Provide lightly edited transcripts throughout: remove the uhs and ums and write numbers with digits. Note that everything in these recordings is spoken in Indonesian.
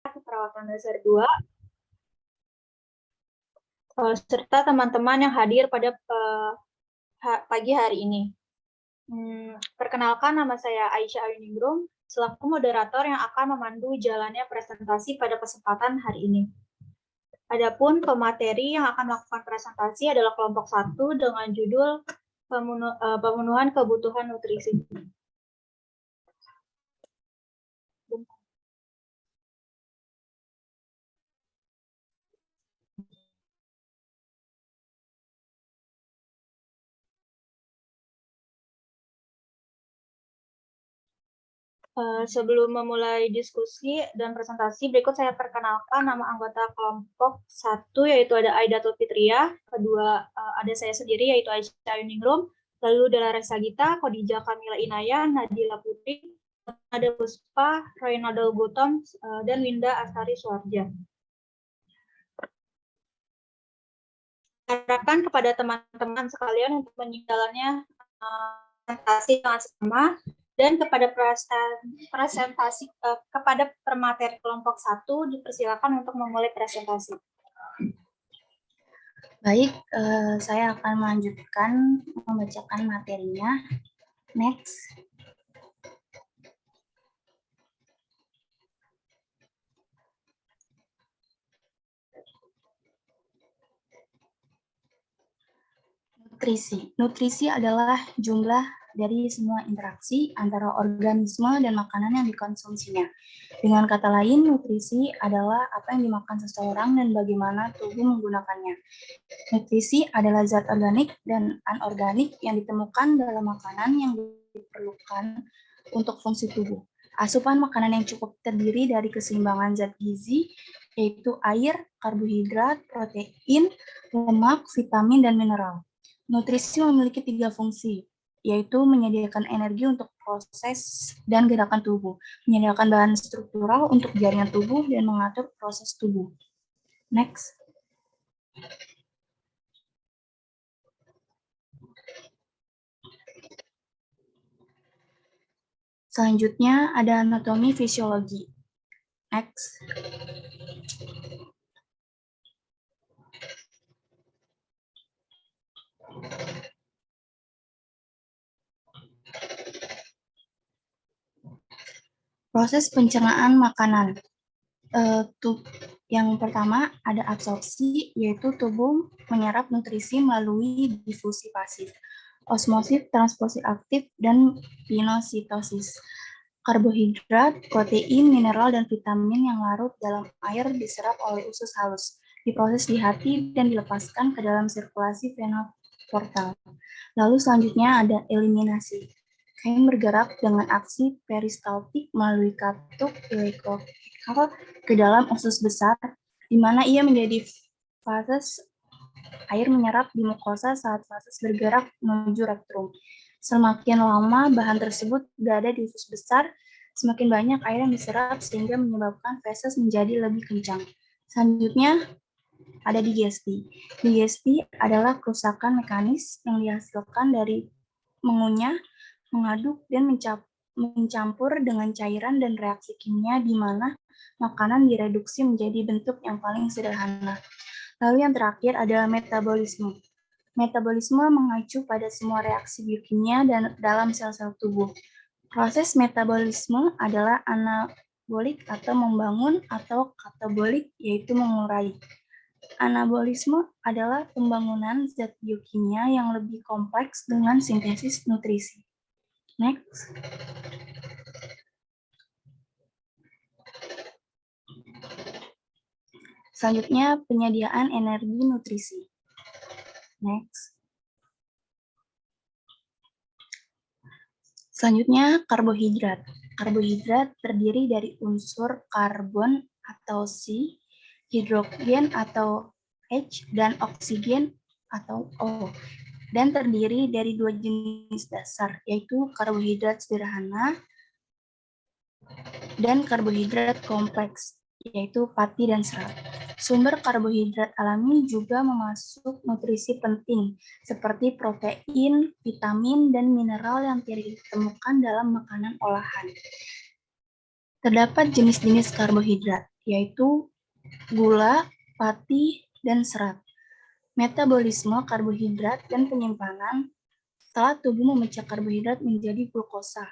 Keperawatan dasar 2, serta teman-teman yang hadir pada pagi hari ini. Perkenalkan, nama saya Aisyah Ayuningrum, selaku moderator yang akan memandu jalannya presentasi pada kesempatan hari ini. Adapun pemateri yang akan melakukan presentasi adalah kelompok 1 dengan judul pemenuhan kebutuhan nutrisi. Sebelum memulai diskusi dan presentasi, berikut saya perkenalkan nama anggota kelompok 1, yaitu ada Aidatul Fitria, kedua ada saya sendiri, yaitu Aisyah Ayuningrum, lalu Dela Sagita, Khadijah Kamila Inaya, Nadila Putri, ada Puspa, Reynaldo Gautam, dan Winda Astari Suarja. Harapkan kepada teman-teman sekalian untuk menjalannya presentasi dengan sama, dan kepada presentasi kepada pemateri kelompok 1 dipersilakan untuk memulai presentasi. Baik, saya akan melanjutkan membacakan materinya. Next. Nutrisi. Nutrisi adalah jumlah dari semua interaksi antara organisme dan makanan yang dikonsumsinya. Dengan kata lain, nutrisi adalah apa yang dimakan seseorang dan bagaimana tubuh menggunakannya. Nutrisi adalah zat organik dan anorganik yang ditemukan dalam makanan yang diperlukan untuk fungsi tubuh. Asupan makanan yang cukup terdiri dari keseimbangan zat gizi, yaitu air, karbohidrat, protein, lemak, vitamin, dan mineral. Nutrisi memiliki 3 fungsi, yaitu menyediakan energi untuk proses dan gerakan tubuh, menyediakan bahan struktural untuk jaringan tubuh, dan mengatur proses tubuh. Next. Selanjutnya ada anatomi fisiologi. Next. Proses pencernaan makanan. Yang pertama ada absorpsi, yaitu tubuh menyerap nutrisi melalui difusi pasif, osmosis transposisi aktif, dan pinositosis. Karbohidrat, protein, mineral, dan vitamin yang larut dalam air diserap oleh usus halus, diproses di hati, dan dilepaskan ke dalam sirkulasi vena portal. Lalu selanjutnya ada eliminasi. Kain bergerak dengan aksi peristaltik melalui katup elektrokal ke dalam usus besar, di mana ia menjadi fase air menyerap di mukosa saat fase bergerak menuju rektrum. Semakin lama bahan tersebut berada di usus besar, semakin banyak air yang diserap sehingga menyebabkan feses menjadi lebih kencang. Selanjutnya ada digesti. Digesti adalah kerusakan mekanis yang dihasilkan dari mengunyah, mengaduk, dan mencampur dengan cairan dan reaksi kimia di mana makanan direduksi menjadi bentuk yang paling sederhana. Lalu yang terakhir adalah metabolisme. Metabolisme mengacu pada semua reaksi biokimia dan dalam sel-sel tubuh. Proses metabolisme adalah anabolik atau membangun, atau katabolik yaitu mengurai. Anabolisme adalah pembangunan zat biokimia yang lebih kompleks dengan sintesis nutrisi. Next. Selanjutnya, penyediaan energi nutrisi. Next. Selanjutnya, karbohidrat. Karbohidrat terdiri dari unsur karbon atau C, hidrogen atau H, dan oksigen atau O, dan terdiri dari 2 jenis dasar, yaitu karbohidrat sederhana dan karbohidrat kompleks, yaitu pati dan serat. Sumber karbohidrat alami juga memasuk nutrisi penting, seperti protein, vitamin, dan mineral yang tidak ditemukan dalam makanan olahan. Terdapat jenis-jenis karbohidrat. yaitu gula, pati, dan serat. Metabolisme karbohidrat dan penyimpanan setelah tubuh memecah karbohidrat menjadi glukosa.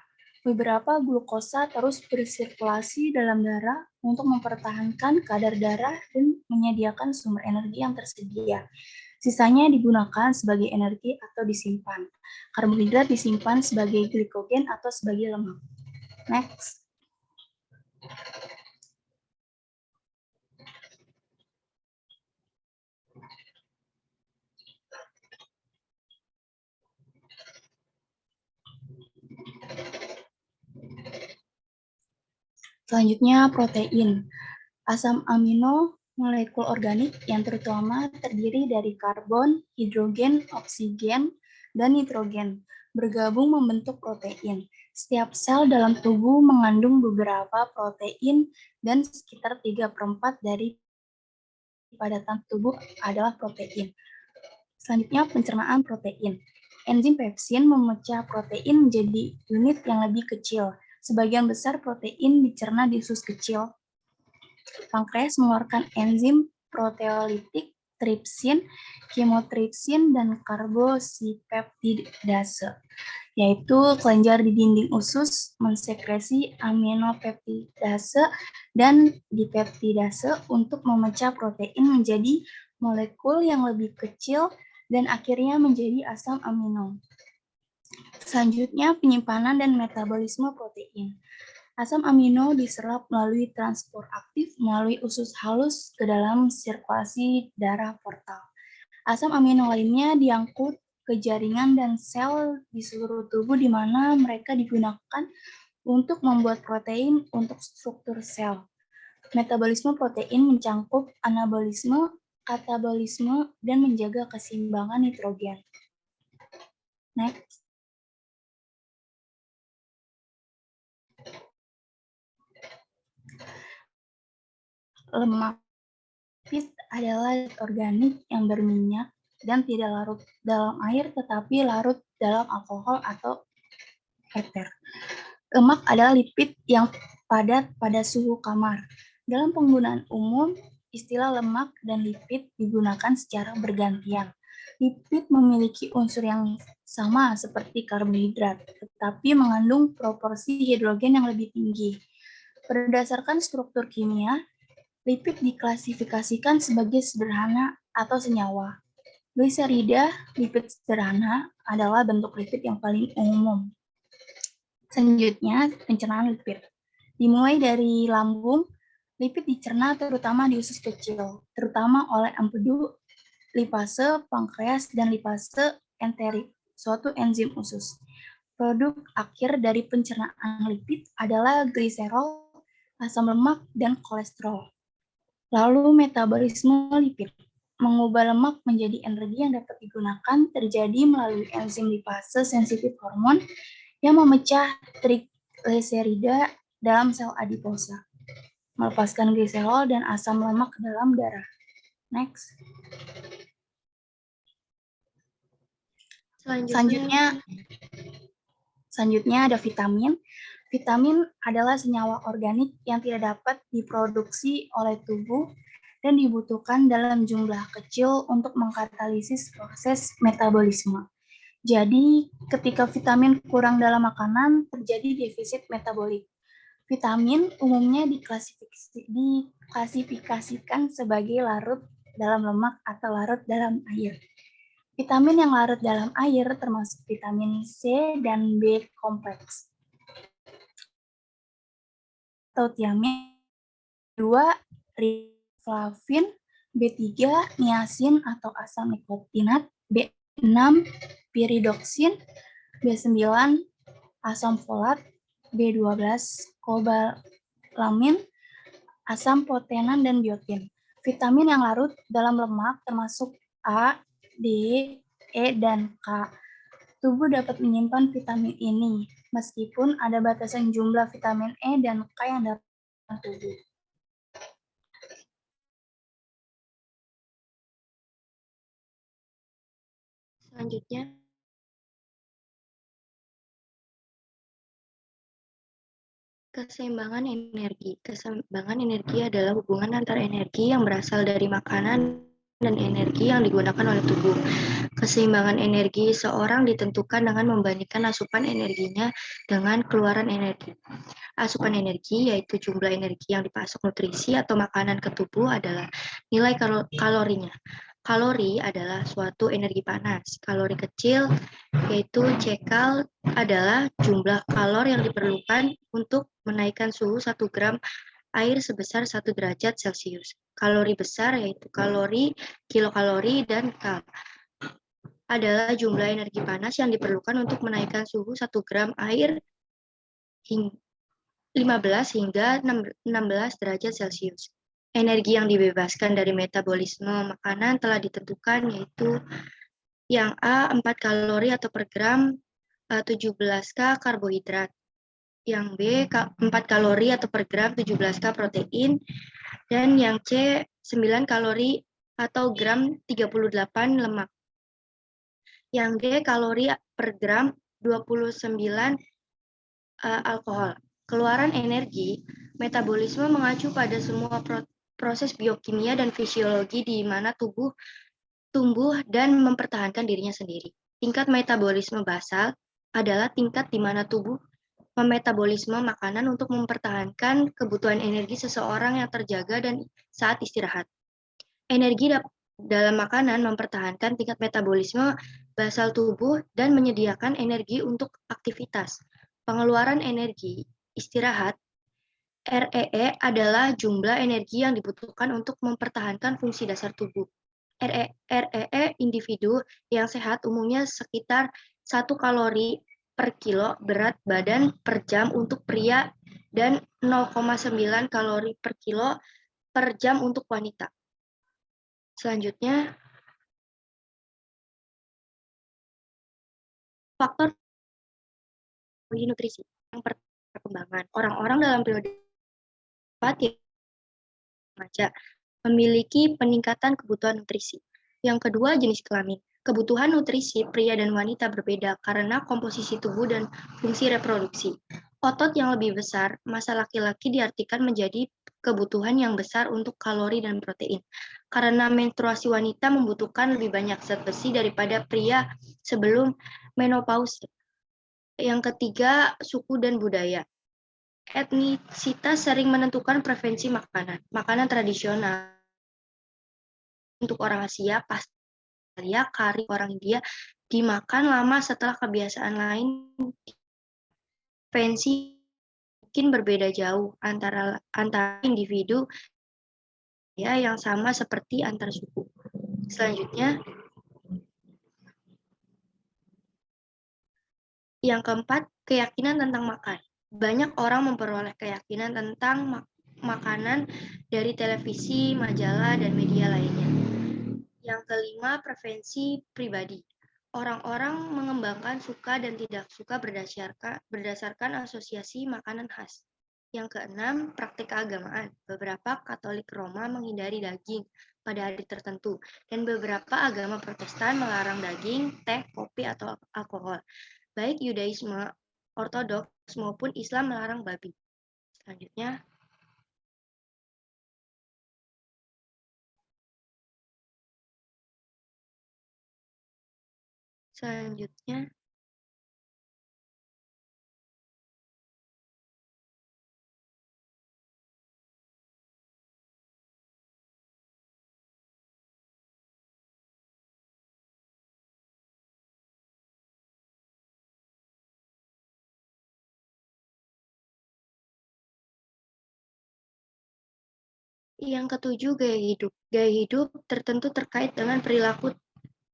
Beberapa glukosa terus bersirkulasi dalam darah untuk mempertahankan kadar darah dan menyediakan sumber energi yang tersedia. Sisanya digunakan sebagai energi atau disimpan. Karbohidrat disimpan sebagai glikogen atau sebagai lemak. Next. Selanjutnya protein. Asam amino molekul organik yang terutama terdiri dari karbon, hidrogen, oksigen, dan nitrogen bergabung membentuk protein. Setiap sel dalam tubuh mengandung beberapa protein dan sekitar 3/4 dari padatan tubuh adalah protein. Selanjutnya pencernaan protein. Enzim pepsin memecah protein menjadi unit yang lebih kecil. Sebagian besar protein dicerna di usus kecil. Pankreas mengeluarkan enzim proteolitik, tripsin, kimotripsin, dan karbosipeptidase, yaitu kelenjar di dinding usus mensekresi aminopeptidase dan dipeptidase untuk memecah protein menjadi molekul yang lebih kecil dan akhirnya menjadi asam amino. Selanjutnya, penyimpanan dan metabolisme protein. Asam amino diserap melalui transport aktif melalui usus halus ke dalam sirkulasi darah portal. Asam amino lainnya diangkut ke jaringan dan sel di seluruh tubuh di mana mereka digunakan untuk membuat protein untuk struktur sel. Metabolisme protein mencakup anabolisme, katabolisme, dan menjaga keseimbangan nitrogen. Next. Lemak lipid adalah organik yang berminyak dan tidak larut dalam air tetapi larut dalam alkohol atau eter. Lemak adalah lipid yang padat pada suhu kamar. Dalam penggunaan umum, istilah lemak dan lipid digunakan secara bergantian. Lipid memiliki unsur yang sama seperti karbohidrat, tetapi mengandung proporsi hidrogen yang lebih tinggi. Berdasarkan struktur kimia, lipid diklasifikasikan sebagai sederhana atau senyawa. Gliserida, lipid sederhana, adalah bentuk lipid yang paling umum. Selanjutnya, pencernaan lipid. Dimulai dari lambung, lipid dicerna terutama di usus kecil, terutama oleh empedu, lipase, pankreas, dan lipase enterik, suatu enzim usus. Produk akhir dari pencernaan lipid adalah gliserol, asam lemak, dan kolesterol. Lalu metabolisme lipid. Mengubah lemak menjadi energi yang dapat digunakan terjadi melalui enzim lipase sensitif hormon yang memecah trigliserida dalam sel adiposa, melepaskan gliserol dan asam lemak ke dalam darah. Next. Selanjutnya ada vitamin. Vitamin adalah senyawa organik yang tidak dapat diproduksi oleh tubuh dan dibutuhkan dalam jumlah kecil untuk mengkatalisis proses metabolisme. Jadi, ketika vitamin kurang dalam makanan, terjadi defisit metabolik. Vitamin umumnya diklasifikasikan sebagai larut dalam lemak atau larut dalam air. Vitamin yang larut dalam air termasuk vitamin C dan B kompleks. Atau tiamin, 2, riboflavin, B3, niacin atau asam nikotinat, B6, piridoksin, B9, asam folat, B12, kobalamin, asam protenan, dan biotin. Vitamin yang larut dalam lemak termasuk A, D, E, dan K. Tubuh dapat menyimpan vitamin ini, meskipun ada batasan jumlah vitamin E dan K yang dapat tubuh. Selanjutnya, Keseimbangan energi. Keseimbangan energi adalah hubungan antara energi yang berasal dari makanan dan energi yang digunakan oleh tubuh. Keseimbangan energi seorang ditentukan dengan membandingkan asupan energinya dengan keluaran energi. Asupan energi, yaitu jumlah energi yang dipasok nutrisi atau makanan ke tubuh, adalah nilai kalorinya. Kalori adalah suatu energi panas. Kalori kecil, yaitu Ckal, adalah jumlah kalor yang diperlukan untuk menaikkan suhu 1 gram air sebesar 1 derajat Celcius. Kalori besar, yaitu kalori, kilokalori, dan kal, adalah jumlah energi panas yang diperlukan untuk menaikkan suhu 1 gram air 15 hingga 16 derajat Celcius. Energi yang dibebaskan dari metabolisme makanan telah ditentukan, yaitu yang A 4 kalori atau per gram 17K karbohidrat, yang B 4 kalori atau per gram 17K protein, dan yang C 9 kalori atau gram 38 lemak. Yang D kalori per gram 29 alkohol. Keluaran energi, metabolisme mengacu pada semua proses biokimia dan fisiologi di mana tubuh tumbuh dan mempertahankan dirinya sendiri. Tingkat metabolisme basal adalah tingkat di mana tubuh memetabolisme makanan untuk mempertahankan kebutuhan energi seseorang yang terjaga dan saat istirahat. Energi dalam makanan mempertahankan tingkat metabolisme basal tubuh dan menyediakan energi untuk aktivitas. Pengeluaran energi istirahat REE adalah jumlah energi yang dibutuhkan untuk mempertahankan fungsi dasar tubuh. REE individu yang sehat umumnya sekitar 1 kalori per kilo berat badan per jam untuk pria dan 0,9 kalori per kilo per jam untuk wanita. Selanjutnya, faktor nutrisi yang perkembangan. Orang-orang dalam periode remaja memiliki peningkatan kebutuhan nutrisi. Yang kedua, jenis kelamin. Kebutuhan nutrisi pria dan wanita berbeda karena komposisi tubuh dan fungsi reproduksi. Otot yang lebih besar, masa laki-laki diartikan menjadi kebutuhan yang besar untuk kalori dan protein. Karena menstruasi wanita membutuhkan lebih banyak zat besi daripada pria sebelum menopause. Yang ketiga, suku dan budaya. Etnisitas sering menentukan preferensi makanan. Makanan tradisional untuk orang Asia, pastalia, kari orang India dimakan lama setelah kebiasaan lain. Preferensi mungkin berbeda jauh antara individu ya yang sama seperti antar suku. Selanjutnya, yang keempat, keyakinan tentang makan. Banyak orang memperoleh keyakinan tentang makanan dari televisi, majalah, dan media lainnya. Yang kelima, preferensi pribadi. Orang-orang mengembangkan suka dan tidak suka berdasarkan asosiasi makanan khas. Yang keenam, praktik keagamaan. Beberapa Katolik Roma menghindari daging pada hari tertentu, dan beberapa agama Protestan melarang daging, teh, kopi, atau alkohol. Baik Yudaisme, Ortodoks, maupun Islam melarang babi. Selanjutnya, yang ketujuh, gaya hidup. Gaya hidup tertentu terkait dengan perilaku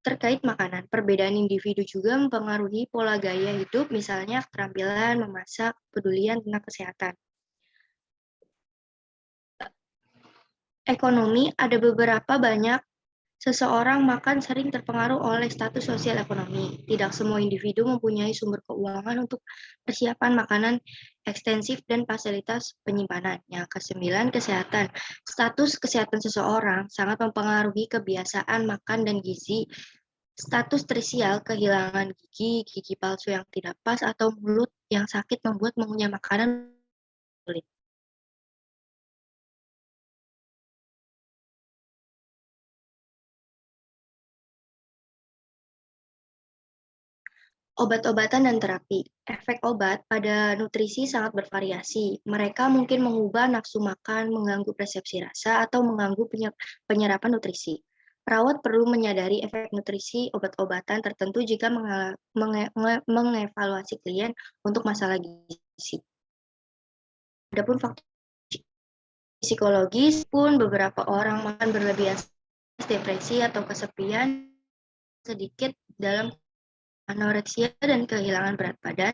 terkait makanan. Perbedaan individu juga mempengaruhi pola gaya hidup, misalnya keterampilan memasak, pedulian tentang kesehatan. Ekonomi, ada beberapa banyak seseorang makan sering terpengaruh oleh status sosial ekonomi. Tidak semua individu mempunyai sumber keuangan untuk persiapan makanan ekstensif dan fasilitas penyimpanan. Yang kesembilan, kesehatan. Status kesehatan seseorang sangat mempengaruhi kebiasaan makan dan gizi. Status tersial, kehilangan gigi, gigi palsu yang tidak pas, atau mulut yang sakit membuat mengunyah makanan kulit. Obat-obatan dan terapi. Efek obat pada nutrisi sangat bervariasi. Mereka mungkin mengubah nafsu makan, mengganggu persepsi rasa, atau mengganggu penyerapan nutrisi. Perawat perlu menyadari efek nutrisi obat-obatan tertentu jika mengevaluasi klien untuk masalah gizi. Adapun faktor psikologis pun beberapa orang makan berlebihan, depresi atau kesepian sedikit dalam anoreksia dan kehilangan berat badan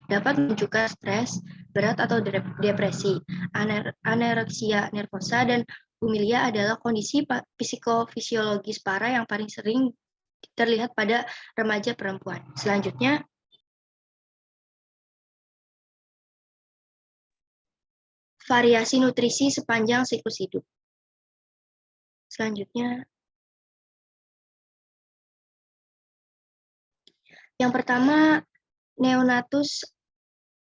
dapat menunjukkan stres berat atau depresi. Anoreksia nervosa dan bulimia adalah kondisi psikofisiologis parah yang paling sering terlihat pada remaja perempuan. Selanjutnya, variasi nutrisi sepanjang siklus hidup. Selanjutnya, yang pertama, neonatus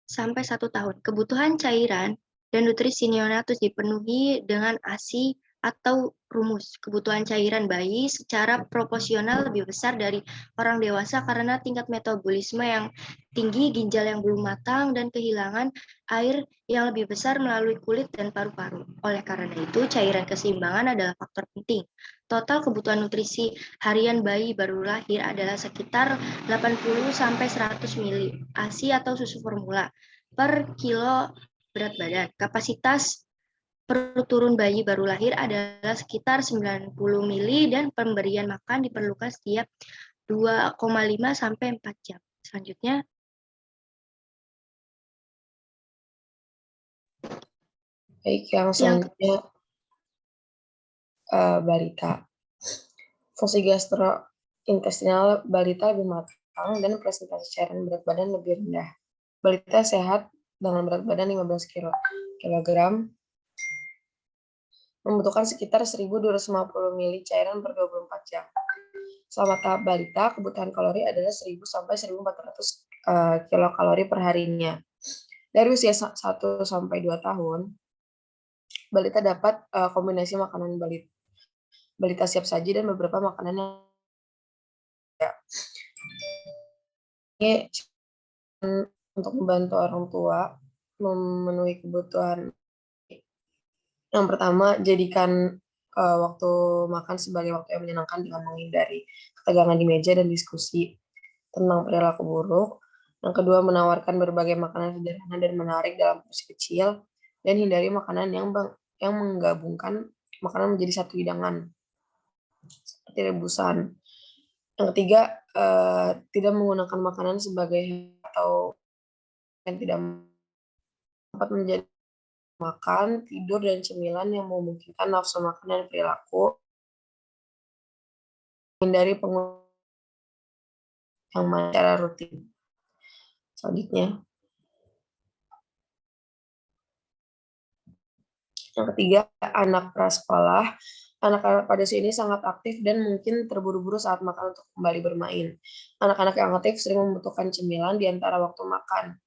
sampai 1 tahun. Kebutuhan cairan dan nutrisi neonatus dipenuhi dengan ASI atau rumus. Kebutuhan cairan bayi secara proporsional lebih besar dari orang dewasa karena tingkat metabolisme yang tinggi, ginjal yang belum matang, dan kehilangan air yang lebih besar melalui kulit dan paru-paru. Oleh karena itu, cairan keseimbangan adalah faktor penting. Total kebutuhan nutrisi harian bayi baru lahir adalah sekitar 80-100 mili ASI atau susu formula per kilo berat badan. Kapasitas perut turun bayi baru lahir adalah sekitar 90 mili dan pemberian makan diperlukan setiap 2,5 sampai 4 jam. Selanjutnya, baik, yang selanjutnya balita. Fungsi gastrointestinal balita lebih matang dan presentasi cairan berat badan lebih rendah. Balita sehat dengan berat badan 15 kg membutuhkan sekitar 1.250 ml cairan per 24 jam. Selama tahap balita, kebutuhan kalori adalah 1.000 sampai 1.400 kilokalori per harinya. Dari usia 1 sampai 2 tahun, balita dapat kombinasi makanan balita siap saji dan beberapa makanan yang ini untuk membantu orang tua memenuhi kebutuhan. Yang pertama, jadikan waktu makan sebagai waktu yang menyenangkan dengan menghindari ketegangan di meja dan diskusi tentang perilaku buruk. Yang kedua, menawarkan berbagai makanan sederhana dan menarik dalam porsi kecil, dan hindari makanan yang menggabungkan makanan menjadi satu hidangan, seperti rebusan. Yang ketiga, tidak menggunakan makanan sebagai atau yang tidak dapat menjadi makan, tidur, dan cemilan yang memungkinkan nafsu makan dan perilaku. Hindari penggunaan yang secara rutin. Selanjutnya, yang ketiga, anak prasekolah. Anak-anak pada usia ini sangat aktif dan mungkin terburu-buru saat makan untuk kembali bermain. Anak-anak yang aktif sering membutuhkan cemilan di antara waktu makan,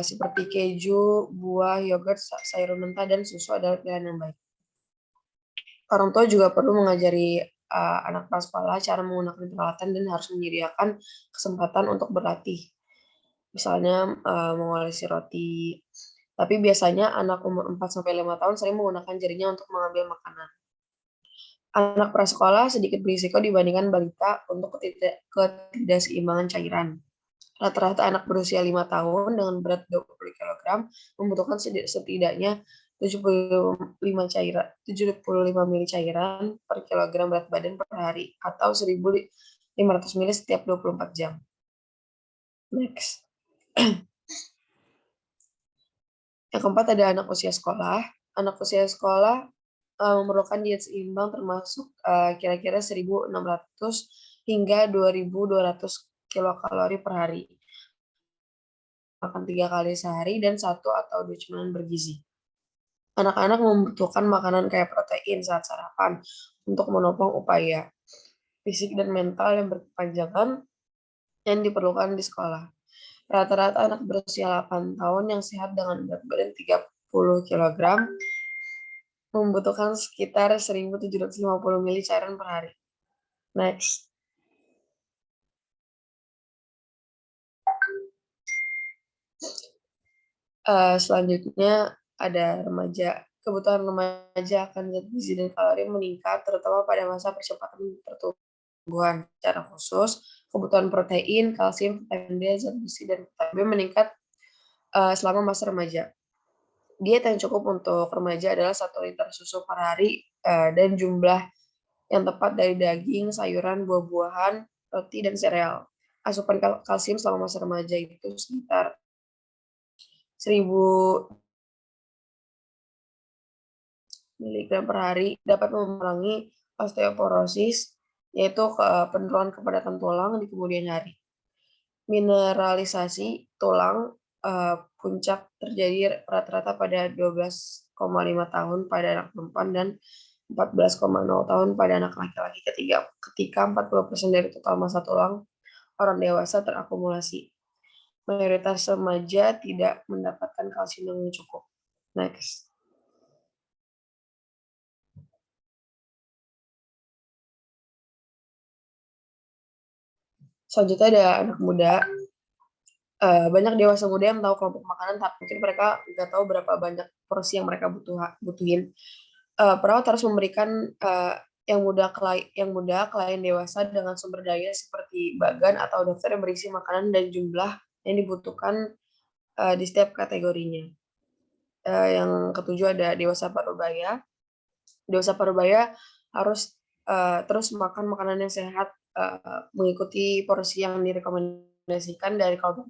seperti keju, buah, yogurt, sayur mentah, dan susu adalah pilihan yang baik. Orang tua juga perlu mengajari anak prasekolah cara menggunakan peralatan dan harus menyediakan kesempatan untuk berlatih. Misalnya mengolesi roti. Tapi biasanya anak umur 4-5 tahun sering menggunakan jarinya untuk mengambil makanan. Anak prasekolah sedikit berisiko dibandingkan balita untuk ketidakseimbangan cairan. Rata-rata anak berusia 5 tahun dengan berat 20 kg membutuhkan setidaknya 75 ml cairan per kilogram berat badan per hari atau 1.500 ml setiap 24 jam. Next. Yang keempat ada anak usia sekolah. Anak usia sekolah memerlukan diet seimbang termasuk kira-kira 1.600 hingga 2.200 kilokalori per hari. Makan 3 kali sehari dan 1 atau 2 cemilan bergizi. Anak-anak membutuhkan makanan kaya protein saat sarapan untuk menopang upaya fisik dan mental yang berkepanjangan yang diperlukan di sekolah. Rata-rata anak berusia 8 tahun yang sehat dengan berat badan 30 kg membutuhkan sekitar 1.750 ml cairan per hari. Next. Selanjutnya ada remaja. Kebutuhan remaja akan zat gizi dan kalori meningkat, terutama pada masa percepatan pertumbuhan. Secara khusus, kebutuhan protein, kalsium, vitamin D, zat besi, dan vitamin B meningkat selama masa remaja. Diet yang cukup untuk remaja adalah 1 liter susu per hari dan jumlah yang tepat dari daging, sayuran, buah-buahan, roti, dan sereal. Asupan kalsium selama masa remaja itu sekitar 1.000 mg per hari dapat mengurangi osteoporosis, yaitu penurunan kepadatan tulang di kemudian hari. Mineralisasi tulang puncak terjadi rata-rata pada 12,5 tahun pada anak perempuan dan 14,0 tahun pada anak laki-laki ketika 40% dari total massa tulang orang dewasa terakumulasi. Mayoritas remaja tidak mendapatkan kalsium yang cukup. Next. Selanjutnya ada anak muda. Banyak dewasa muda yang tahu kelompok makanan, tapi mungkin mereka nggak tahu berapa banyak porsi yang mereka butuhin. Perawat harus memberikan yang muda ke lain dewasa dengan sumber daya seperti bagan atau daftar yang berisi makanan dan jumlah yang dibutuhkan di setiap kategorinya. Yang ketujuh ada dewasa parubaya. Dewasa parubaya harus terus makan makanan yang sehat, mengikuti porsi yang direkomendasikan dari kelompok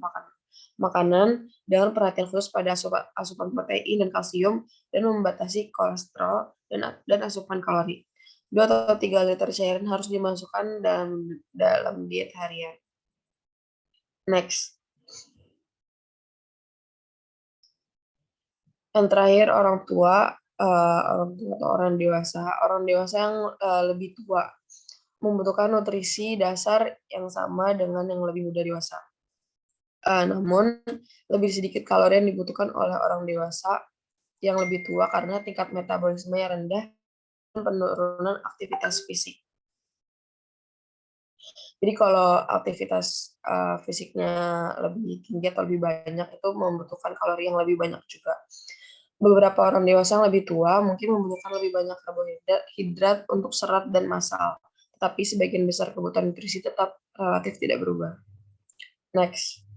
makanan dengan perhatian khusus pada asupan protein dan kalsium dan membatasi kolesterol dan asupan kalori. 2 atau 3 liter cairan harus dimasukkan dalam diet harian. Next. Yang terakhir orang tua atau orang dewasa. Orang dewasa yang lebih tua membutuhkan nutrisi dasar yang sama dengan yang lebih muda dewasa. Namun lebih sedikit kalori yang dibutuhkan oleh orang dewasa yang lebih tua karena tingkat metabolisme yang rendah dan penurunan aktivitas fisik. Jadi kalau aktivitas fisiknya lebih tinggi atau lebih banyak itu membutuhkan kalori yang lebih banyak juga. Beberapa orang dewasa yang lebih tua mungkin membutuhkan lebih banyak karbohidrat untuk serat dan massa, tetapi sebagian besar kebutuhan nutrisi tetap relatif tidak berubah. Next.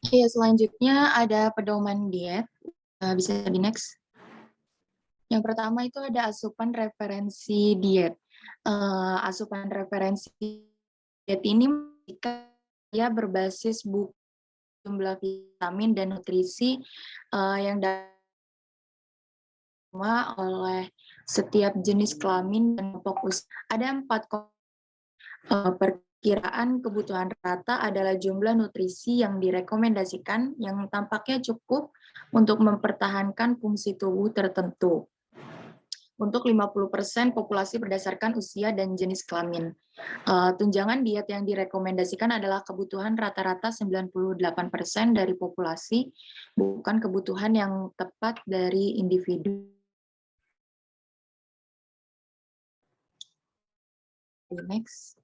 Oke, selanjutnya ada pedoman diet. Bisa di next. Yang pertama itu ada asupan referensi diet. Asupan referensi diet ini dia berbasis buku jumlah vitamin dan nutrisi yang diterima oleh setiap jenis kelamin dan kelompok usia. Ada 4 perkiraan kebutuhan rata adalah jumlah nutrisi yang direkomendasikan yang tampaknya cukup untuk mempertahankan fungsi tubuh tertentu. Untuk 50% populasi berdasarkan usia dan jenis kelamin. Tunjangan diet yang direkomendasikan adalah kebutuhan rata-rata 98% dari populasi, bukan kebutuhan yang tepat dari individu. Next.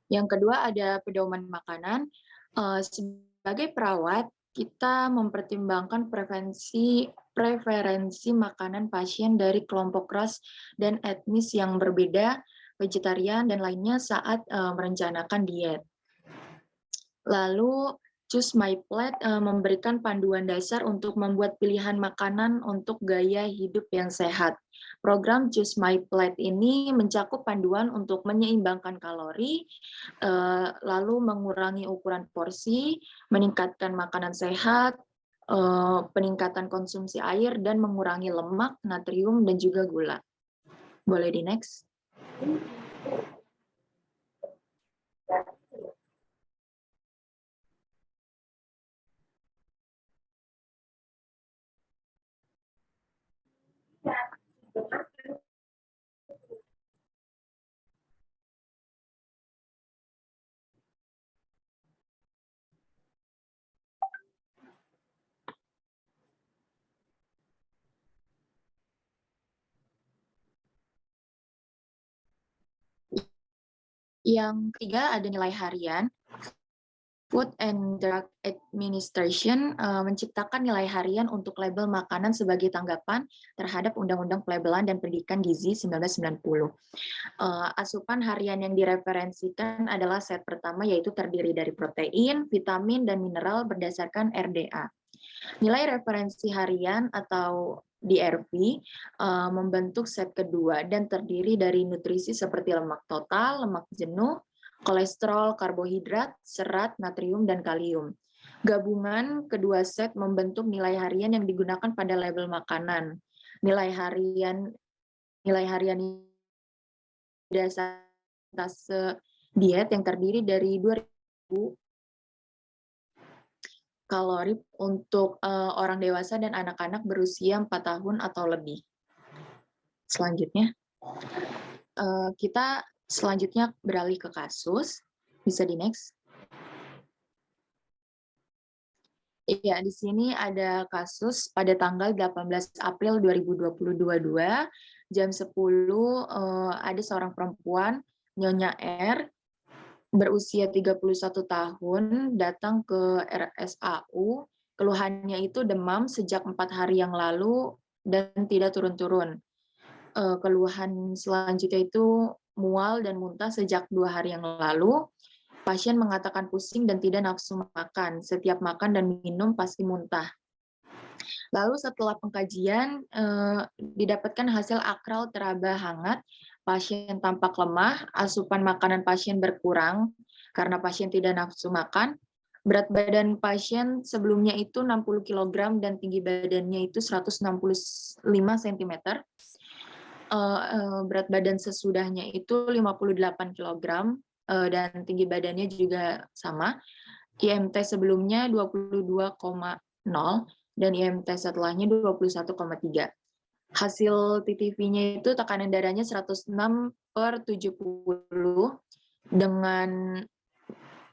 Yang kedua ada pedoman makanan. Sebagai perawat, kita mempertimbangkan preferensi makanan pasien dari kelompok ras dan etnis yang berbeda, vegetarian, dan lainnya saat merencanakan diet. Lalu Choose My Plate memberikan panduan dasar untuk membuat pilihan makanan untuk gaya hidup yang sehat. Program Choose My Plate ini mencakup panduan untuk menyeimbangkan kalori, lalu mengurangi ukuran porsi, meningkatkan makanan sehat, peningkatan konsumsi air, dan mengurangi lemak, natrium, dan juga gula. Boleh di next. Yang ketiga ada nilai harian. Food and Drug Administration menciptakan nilai harian untuk label makanan sebagai tanggapan terhadap Undang-Undang Pelabelan dan Pendidikan Gizi 1990. Asupan harian yang direferensikan adalah set pertama, yaitu terdiri dari protein, vitamin, dan mineral berdasarkan RDA. Nilai referensi harian atau DRV membentuk set kedua dan terdiri dari nutrisi seperti lemak total, lemak jenuh, kolesterol, karbohidrat, serat, natrium, dan kalium. Gabungan kedua set membentuk nilai harian yang digunakan pada label makanan. Nilai harian dasar diet yang terdiri dari 2.000 kalori untuk orang dewasa dan anak-anak berusia 4 tahun atau lebih. Selanjutnya, kita selanjutnya beralih ke kasus. Bisa di next. Iya, di sini ada kasus pada tanggal 18 April 2022, jam 10, ada seorang perempuan, Nyonya R, berusia 31 tahun, datang ke RSAU. Keluhannya itu demam sejak 4 hari yang lalu dan tidak turun-turun. Keluhan selanjutnya itu mual dan muntah sejak 2 hari yang lalu. Pasien mengatakan pusing dan tidak nafsu makan. Setiap makan dan minum pasti muntah. Lalu setelah pengkajian, didapatkan hasil akral teraba hangat. Pasien tampak lemah, asupan makanan pasien berkurang karena pasien tidak nafsu makan. Berat badan pasien sebelumnya itu 60 kg dan tinggi badannya itu 165 cm. Berat badan sesudahnya itu 58 kg. Dan tinggi badannya juga sama. IMT sebelumnya 22,0 dan IMT setelahnya 21,3. Hasil TTV-nya itu tekanan darahnya 106/70 dengan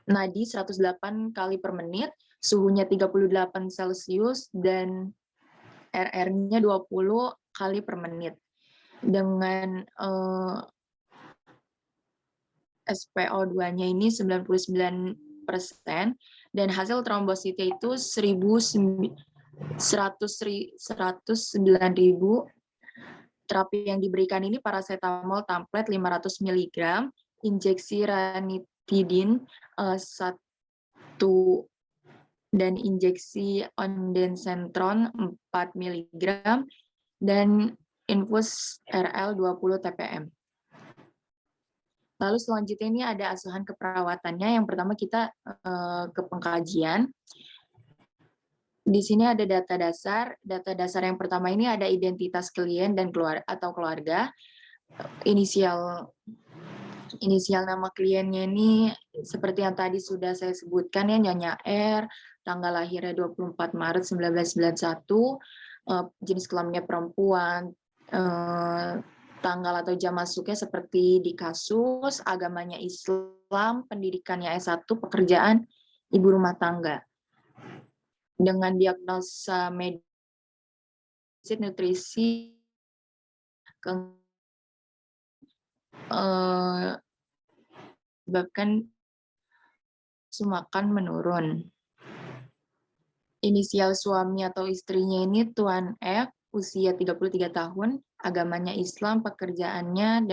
nadi 108 kali per menit, suhunya 38 Celcius dan RR-nya 20 kali per menit. Dengan SPO2-nya ini 99% dan hasil trombositnya itu 109.000. Terapi yang diberikan ini paracetamol tablet 500 mg, injeksi ranitidin 1 dan injeksi ondansetron 4 mg dan infus RL 20 TPM. Lalu selanjutnya ini ada asuhan keperawatannya. Yang pertama kita ke pengkajian. Di sini ada data dasar. Data dasar yang pertama ini ada identitas klien dan keluarga. Inisial nama kliennya ini seperti yang tadi sudah saya sebutkan ya, Nyonya R, tanggal lahirnya 24 Maret 1991, jenis kelaminnya perempuan, tanggal atau jam masuknya seperti di kasus, agamanya Islam, pendidikannya S1, pekerjaan ibu rumah tangga. Dengan diagnosa medis, nutrisi, bahkan makan menurun. Inisial suami atau istrinya ini Tuan F, usia 33 tahun, agamanya Islam, pekerjaannya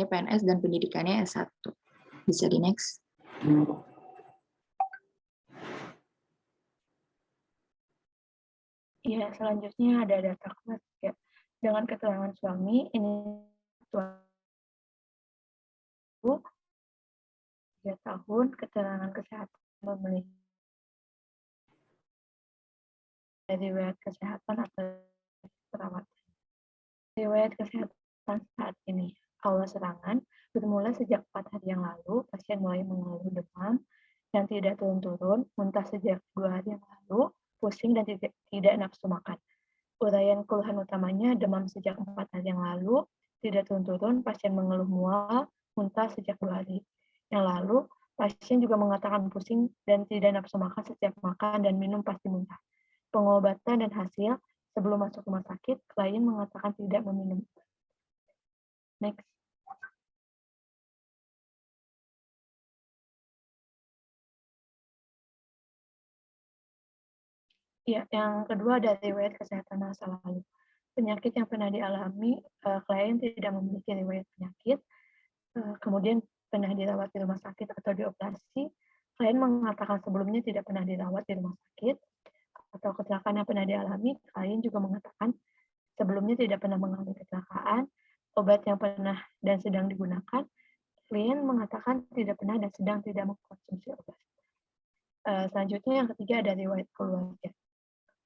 PNS dan pendidikannya S1. Bisa di next. Iya, selanjutnya ada data keluarga. Dengan keterangan suami, ini suatu 3 tahun, keterangan kesehatan memiliki riwayat kesehatan atau perawatan. Riwayat kesehatan saat ini, awal serangan bermula sejak 4 hari yang lalu, pasien mulai mengeluh demam yang tidak turun-turun, muntah sejak 2 hari yang lalu, pusing dan tidak nafsu makan. Uraian keluhan utamanya demam sejak 4 hari yang lalu, tidak turun-turun, pasien mengeluh mual, muntah sejak 2 hari yang lalu, pasien juga mengatakan pusing dan tidak nafsu makan setiap makan dan minum pasti muntah. Pengobatan dan hasil, sebelum masuk rumah sakit, klien mengatakan tidak meminum. Next. Ya, yang kedua ada riwayat kesehatan masa lalu. Penyakit yang pernah dialami, klien tidak memiliki riwayat penyakit, kemudian pernah dirawat di rumah sakit atau dioperasi, klien mengatakan sebelumnya tidak pernah dirawat di rumah sakit, atau kecelakaan yang pernah dialami, klien juga mengatakan sebelumnya tidak pernah mengalami kecelakaan, obat yang pernah dan sedang digunakan, klien mengatakan tidak pernah dan sedang tidak mengkonsumsi obat. Selanjutnya yang ketiga ada riwayat keluarga.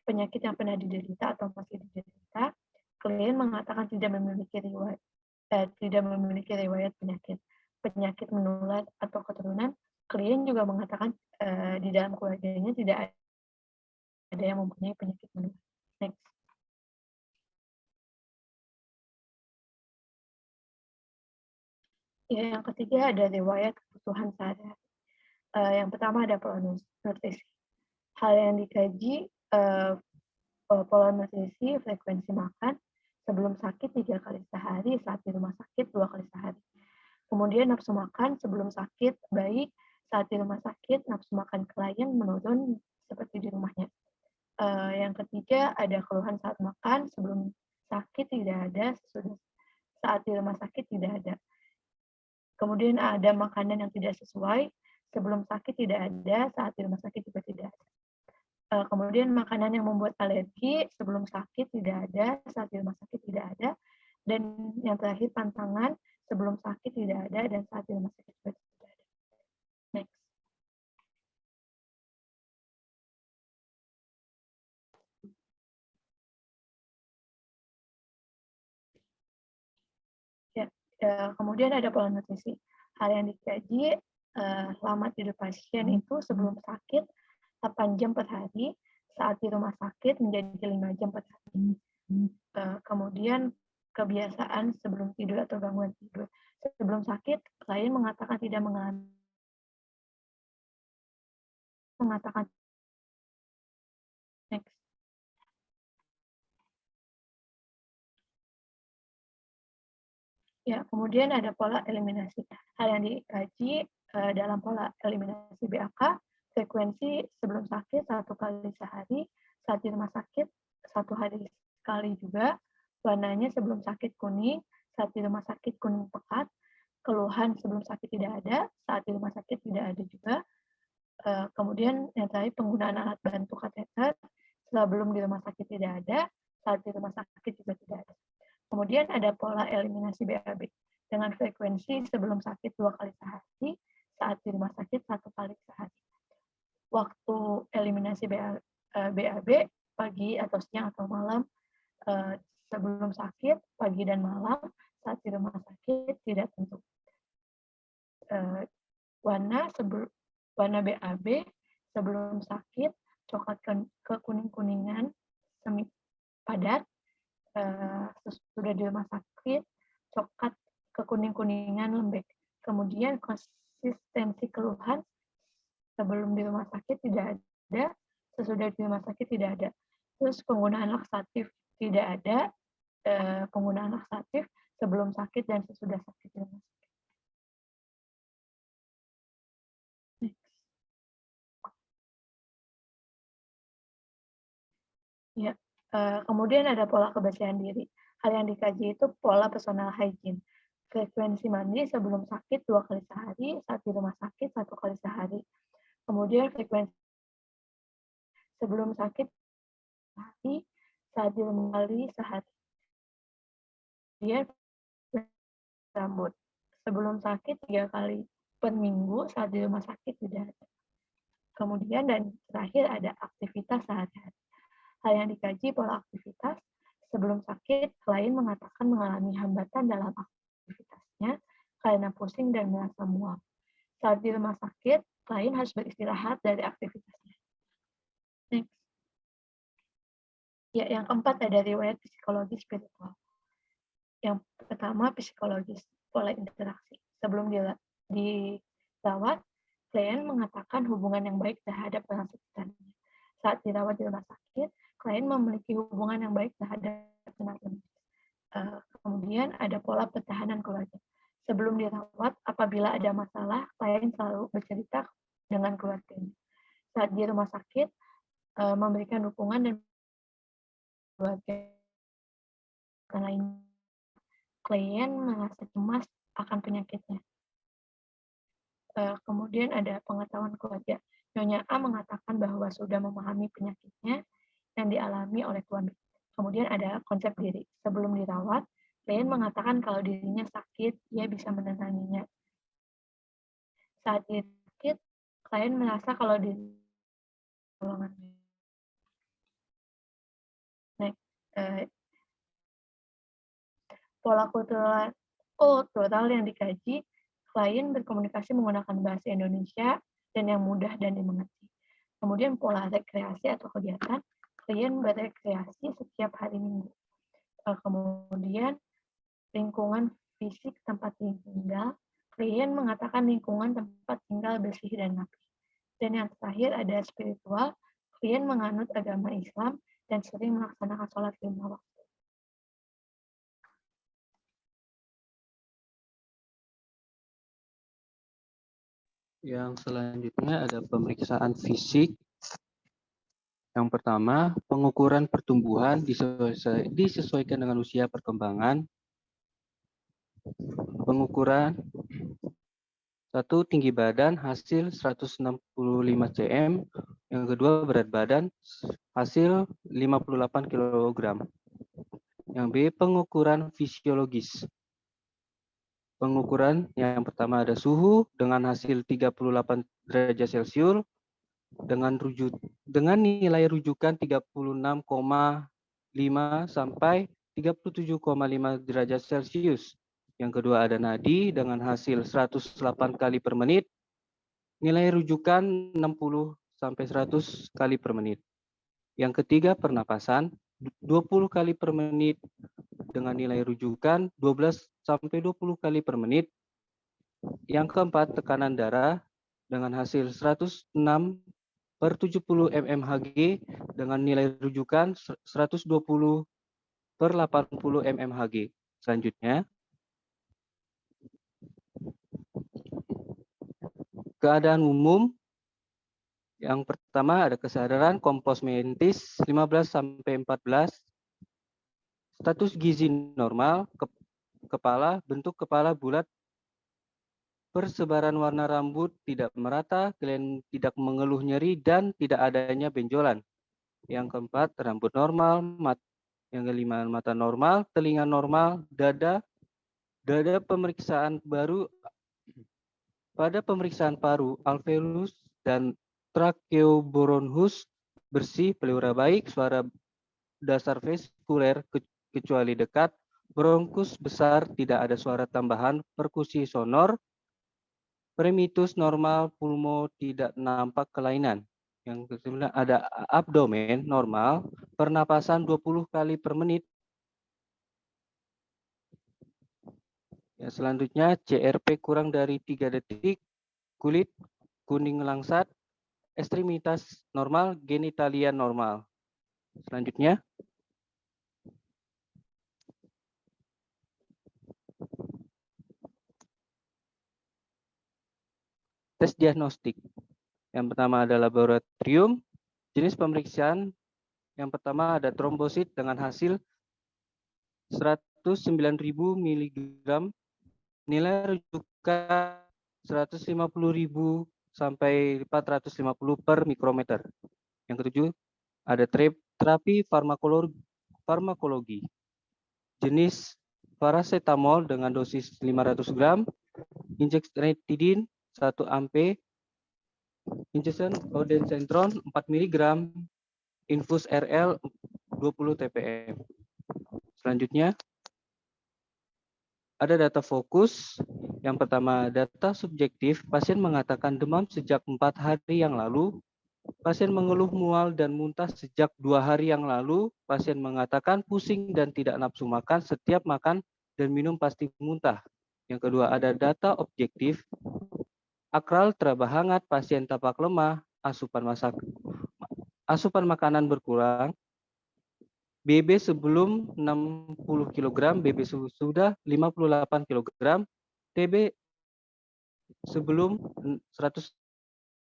Penyakit yang pernah diderita atau masih diderita, klien mengatakan tidak memiliki riwayat penyakit menular atau keturunan. Klien juga mengatakan di dalam keluarganya tidak ada yang mempunyai penyakit menular. Next. Ya, yang ketiga ada riwayat kebutuhan sehari-hari. Yang pertama ada pola nutrisi. Hal yang dikaji pola nutrisi, frekuensi makan, sebelum sakit 3 kali sehari, saat di rumah sakit 2 kali sehari. Kemudian nafsu makan sebelum sakit baik, saat di rumah sakit nafsu makan klien menurun seperti di rumahnya. Yang ketiga ada keluhan saat makan, sebelum sakit tidak ada, saat di rumah sakit tidak ada. Kemudian ada makanan yang tidak sesuai, sebelum sakit tidak ada, saat di rumah sakit juga tidak ada. Kemudian makanan yang membuat alergi sebelum sakit tidak ada, saat di rumah sakit tidak ada. Dan yang terakhir pantangan sebelum sakit tidak ada dan saat di rumah sakit juga tidak ada. Next. Ya, kemudian ada pola nutrisi. Hal yang dikaji, lama tidur pasien itu sebelum sakit 8 jam per hari, saat di rumah sakit menjadi 5 jam per hari. Kemudian kebiasaan sebelum tidur atau gangguan tidur. Sebelum sakit, klien mengatakan tidak mengatakan next. Ya, kemudian ada pola eliminasi. Hal yang dikaji dalam pola eliminasi BAK, frekuensi sebelum sakit 1 kali sehari, saat di rumah sakit 1 hari sekali juga, warnanya sebelum sakit kuning, saat di rumah sakit kuning pekat, keluhan sebelum sakit tidak ada, saat di rumah sakit tidak ada juga. Kemudian yang terakhir penggunaan alat bantu kateter, sebelum di rumah sakit tidak ada, saat di rumah sakit juga tidak ada. Kemudian ada pola eliminasi BAB dengan frekuensi sebelum sakit 2 kali sehari, saat di rumah sakit 1 kali sehari. Waktu eliminasi BAB pagi atau siang atau malam, sebelum sakit pagi dan malam, saat di rumah sakit tidak tentu. Warna BAB sebelum sakit coklat ke kuning-kuningan semi padat, sesudah di rumah sakit coklat ke kuning-kuningan lembek. Kemudian konsistensi keluhan sebelum di rumah sakit tidak ada, sesudah di rumah sakit tidak ada. Terus penggunaan laksatif tidak ada, penggunaan laksatif sebelum sakit dan sesudah sakit di rumah sakit. Ya, kemudian ada pola kebersihan diri. Hal yang dikaji itu pola personal hygiene. Frekuensi mandi sebelum sakit 2 kali sehari, saat di rumah sakit 1 kali sehari. Kemudian frekuensi sebelum sakit sehari, saat di rumah sekali sehari. Kemudian rambut. Sebelum sakit 3 kali per minggu, saat di rumah sakit tidak ada. Kemudian dan terakhir ada aktivitas sehari-hari. Hal yang dikaji pola aktivitas. Sebelum sakit, klien mengatakan mengalami hambatan dalam aktivitasnya karena pusing dan merasa mual. Saat di rumah sakit, klien harus beristirahat dari aktivitasnya. Next. Ya, yang keempat ada riwayat psikologi spiritual. Yang pertama psikologis, pola interaksi. Sebelum dirawat, klien mengatakan hubungan yang baik terhadap orang sekitarnya. Saat dirawat di rumah sakit, klien memiliki hubungan yang baik terhadap tenaga medis. Kemudian ada pola pertahanan keluarga. Sebelum dirawat, apabila ada masalah, klien selalu bercerita dengan keluarganya. Saat di rumah sakit, memberikan dukungan dan keluarga lain. Klien merasa cemas akan penyakitnya. Kemudian ada pengetahuan keluarga. Nyonya A mengatakan bahwa sudah memahami penyakitnya yang dialami oleh Tuan B. Kemudian ada konsep diri. Sebelum dirawat, klien mengatakan kalau dirinya sakit, ia bisa menenanginya. Saat sakit, klien merasa kalau diri golongan. Pola kultural yang dikaji, klien berkomunikasi menggunakan bahasa Indonesia dan yang mudah dan dimengerti. Kemudian pola rekreasi atau kegiatan, klien berekreasi setiap hari Minggu. Kemudian lingkungan fisik tempat tinggal, klien mengatakan lingkungan tempat tinggal bersih dan rapi. Dan yang terakhir ada spiritual, klien menganut agama Islam dan sering melaksanakan sholat 5 waktu. Yang selanjutnya ada pemeriksaan fisik. Yang pertama, pengukuran pertumbuhan disesuaikan dengan usia perkembangan. Pengukuran 1. Tinggi badan hasil 165 cm. Yang kedua, berat badan hasil 58 kg. Yang B, pengukuran fisiologis. Pengukuran yang pertama ada suhu dengan hasil 38 derajat Celcius dengan nilai rujukan 36,5 sampai 37,5 derajat Celcius. Yang kedua ada nadi dengan hasil 108 kali per menit, nilai rujukan 60 sampai 100 kali per menit. Yang ketiga pernapasan 20 kali per menit dengan nilai rujukan 12 sampai 20 kali per menit. Yang keempat tekanan darah dengan hasil 106 per 70 mmHg dengan nilai rujukan 120 per 80 mmHg. Selanjutnya, keadaan umum. Yang pertama ada kesadaran kompos mentis 15 sampai 14. Status gizi normal, kepala, bentuk kepala bulat, persebaran warna rambut tidak merata, klien tidak mengeluh nyeri dan tidak adanya benjolan. Yang keempat, rambut normal, yang kelima mata normal, telinga normal, dada pemeriksaan baru. Pada pemeriksaan paru, alveolus dan tracheobronchus bersih, pleura baik, suara dasar vesikuler kecuali dekat, bronkus besar, tidak ada suara tambahan, perkusi sonor, premitus normal, pulmo tidak nampak kelainan. Yang kedua ada abdomen normal, pernapasan 20 kali per menit. Ya, selanjutnya CRP kurang dari 3 detik, kulit kuning langsat, ekstremitas normal, genitalia normal. Selanjutnya, tes diagnostik. Yang pertama ada laboratorium, jenis pemeriksaan. Yang pertama ada trombosit dengan hasil 109.000 mg, nilai rujukan 150.000 sampai 450 per mikrometer. Yang ketujuh ada TREP Terapi farmakologi. Jenis paracetamol dengan dosis 500 gram, injeksi ranitidin 1 ampe, injection ondansetron 4 mg, infus RL 20 TPM. Selanjutnya, ada data fokus. Yang pertama, data subjektif. Pasien mengatakan demam sejak 4 hari yang lalu. Pasien mengeluh mual dan muntah sejak 2 hari yang lalu. Pasien mengatakan pusing dan tidak nafsu makan. Setiap makan dan minum pasti muntah. Yang kedua, ada data objektif. Akral teraba hangat, pasien tampak lemah, asupan makanan berkurang. BB sebelum 60 kg, BB sudah 58 kg, TB sebelum 100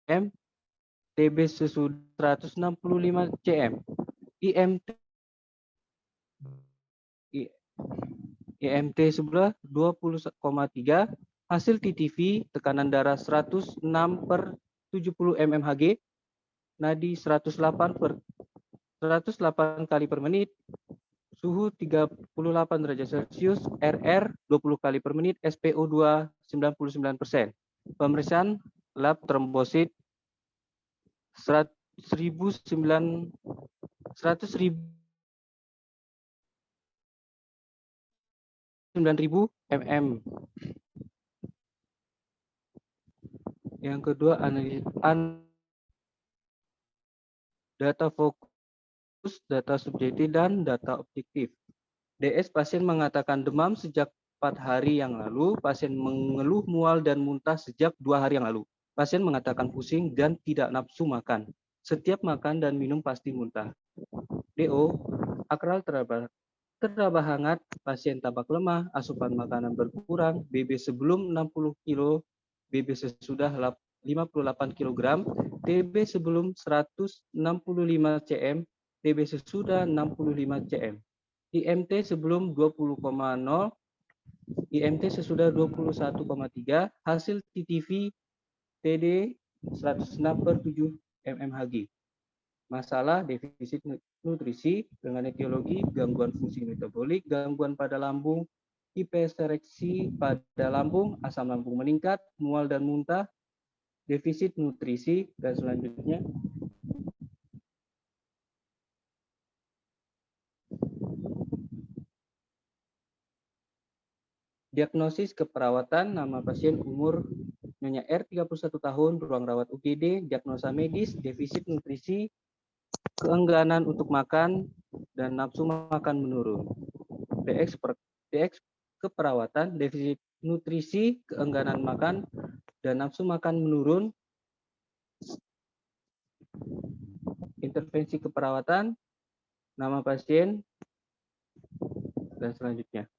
cm, TB sesudah 165 cm, IMT sebelah 20,3, hasil TTV tekanan darah 106/70 mmHg, nadi 108 kali per menit, suhu 38 derajat Celcius, RR 20 kali per menit, SpO2 99%. Pemeriksaan lab trombosit 100.000 mm. Yang kedua, data fokus, data subjektif, dan data objektif. DS, pasien mengatakan demam sejak 4 hari yang lalu. Pasien mengeluh mual dan muntah sejak 2 hari yang lalu. Pasien mengatakan pusing dan tidak nafsu makan. Setiap makan dan minum pasti muntah. DO, akral teraba hangat, pasien tampak lemah, asupan makanan berkurang, BB sebelum 60 kg, BB sesudah 58 kg, TB sebelum 165 cm, TB sesudah 65 cm. IMT sebelum 20,0, IMT sesudah 21,3, hasil TTV TD 106/7 mmHg. Masalah defisit nutrisi dengan etiologi, gangguan fungsi metabolik, gangguan pada lambung, hipersereksi pada lambung, asam lambung meningkat, mual dan muntah, defisit nutrisi, dan selanjutnya diagnosis keperawatan. Nama pasien umur Nyonya R 31 tahun, ruang rawat UGD, diagnosa medis, defisit nutrisi, keengganan untuk makan, dan nafsu makan menurun. DX keperawatan, defisit nutrisi, keengganan makan, dan nafsu makan menurun. Intervensi keperawatan, nama pasien, dan selanjutnya.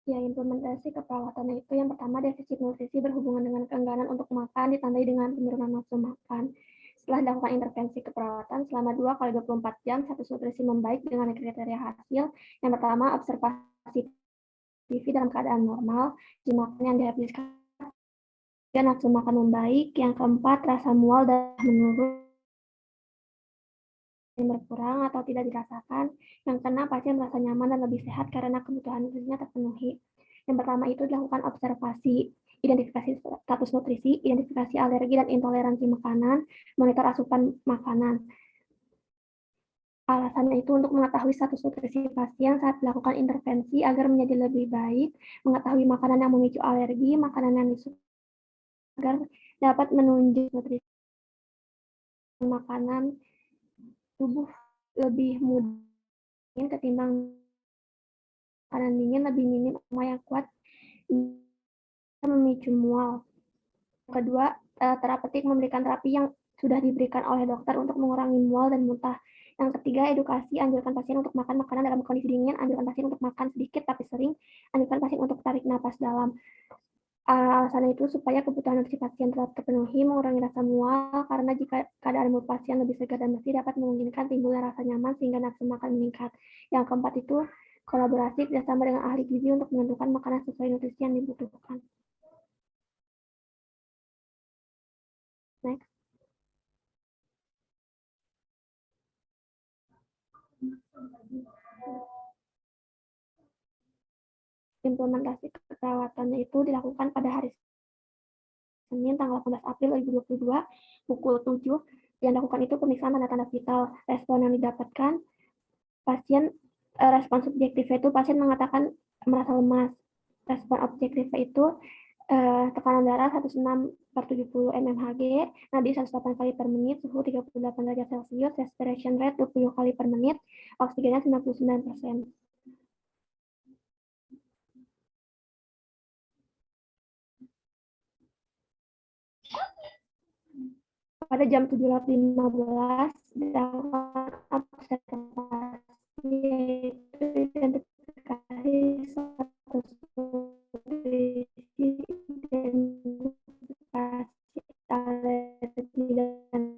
Ya, implementasi keperawatan itu yang pertama defisit nutrisi berhubungan dengan keengganan untuk makan ditandai dengan penurunan nafsu makan. Setelah dilakukan intervensi keperawatan selama 2 kali 24 jam, status nutrisi membaik dengan kriteria hasil. Yang pertama, observasi TV dalam keadaan normal, makan yang dihabiskan, dan nafsu makan membaik. Yang keempat, rasa mual dan menurun berkurang atau tidak dirasakan. Yang keenam, pasien merasa nyaman dan lebih sehat karena kebutuhan nutrisinya terpenuhi. Yang pertama itu dilakukan observasi, identifikasi status nutrisi, identifikasi alergi dan intoleransi makanan, monitor asupan makanan. Alasannya itu untuk mengetahui status nutrisi pasien saat dilakukan intervensi agar menjadi lebih baik, mengetahui makanan yang memicu alergi, makanan yang disukai, agar dapat menunjuk nutrisi makanan tubuh lebih mudah ketimbang makanan dingin, lebih minim aroma yang kuat memicu mual. Kedua, terapeutik memberikan terapi yang sudah diberikan oleh dokter untuk mengurangi mual dan muntah. Yang ketiga, edukasi, anjurkan pasien untuk makan makanan dalam kondisi dingin, anjurkan pasien untuk makan sedikit tapi sering, anjurkan pasien untuk tarik napas dalam. Alasannya itu supaya kebutuhan nutrisi pasien tetap terpenuhi, mengurangi rasa mual, karena jika keadaan mood pasien lebih segar dan bersih dapat memungkinkan timbulnya rasa nyaman sehingga nafsu makan meningkat. Yang keempat itu kolaborasi bersama dengan ahli gizi untuk menentukan makanan sesuai nutrisi yang dibutuhkan. Next. Implementasi keperawatannya itu dilakukan pada hari Senin tanggal 18 April 2022 pukul 7. Yang dilakukan itu pemeriksaan tanda-tanda vital. Respon yang didapatkan pasien, respon subjektifnya itu pasien mengatakan merasa lemas. Respon objektifnya itu tekanan darah 106/70 mmHg, nadi 108 kali per menit, suhu 38 derajat Celcius, respiration rate 20 kali per menit, oksigennya 99%. Pada jam 7.15 dilakukan observasi, yaitu identifikasi status nutrisi, identifikasi alergi dan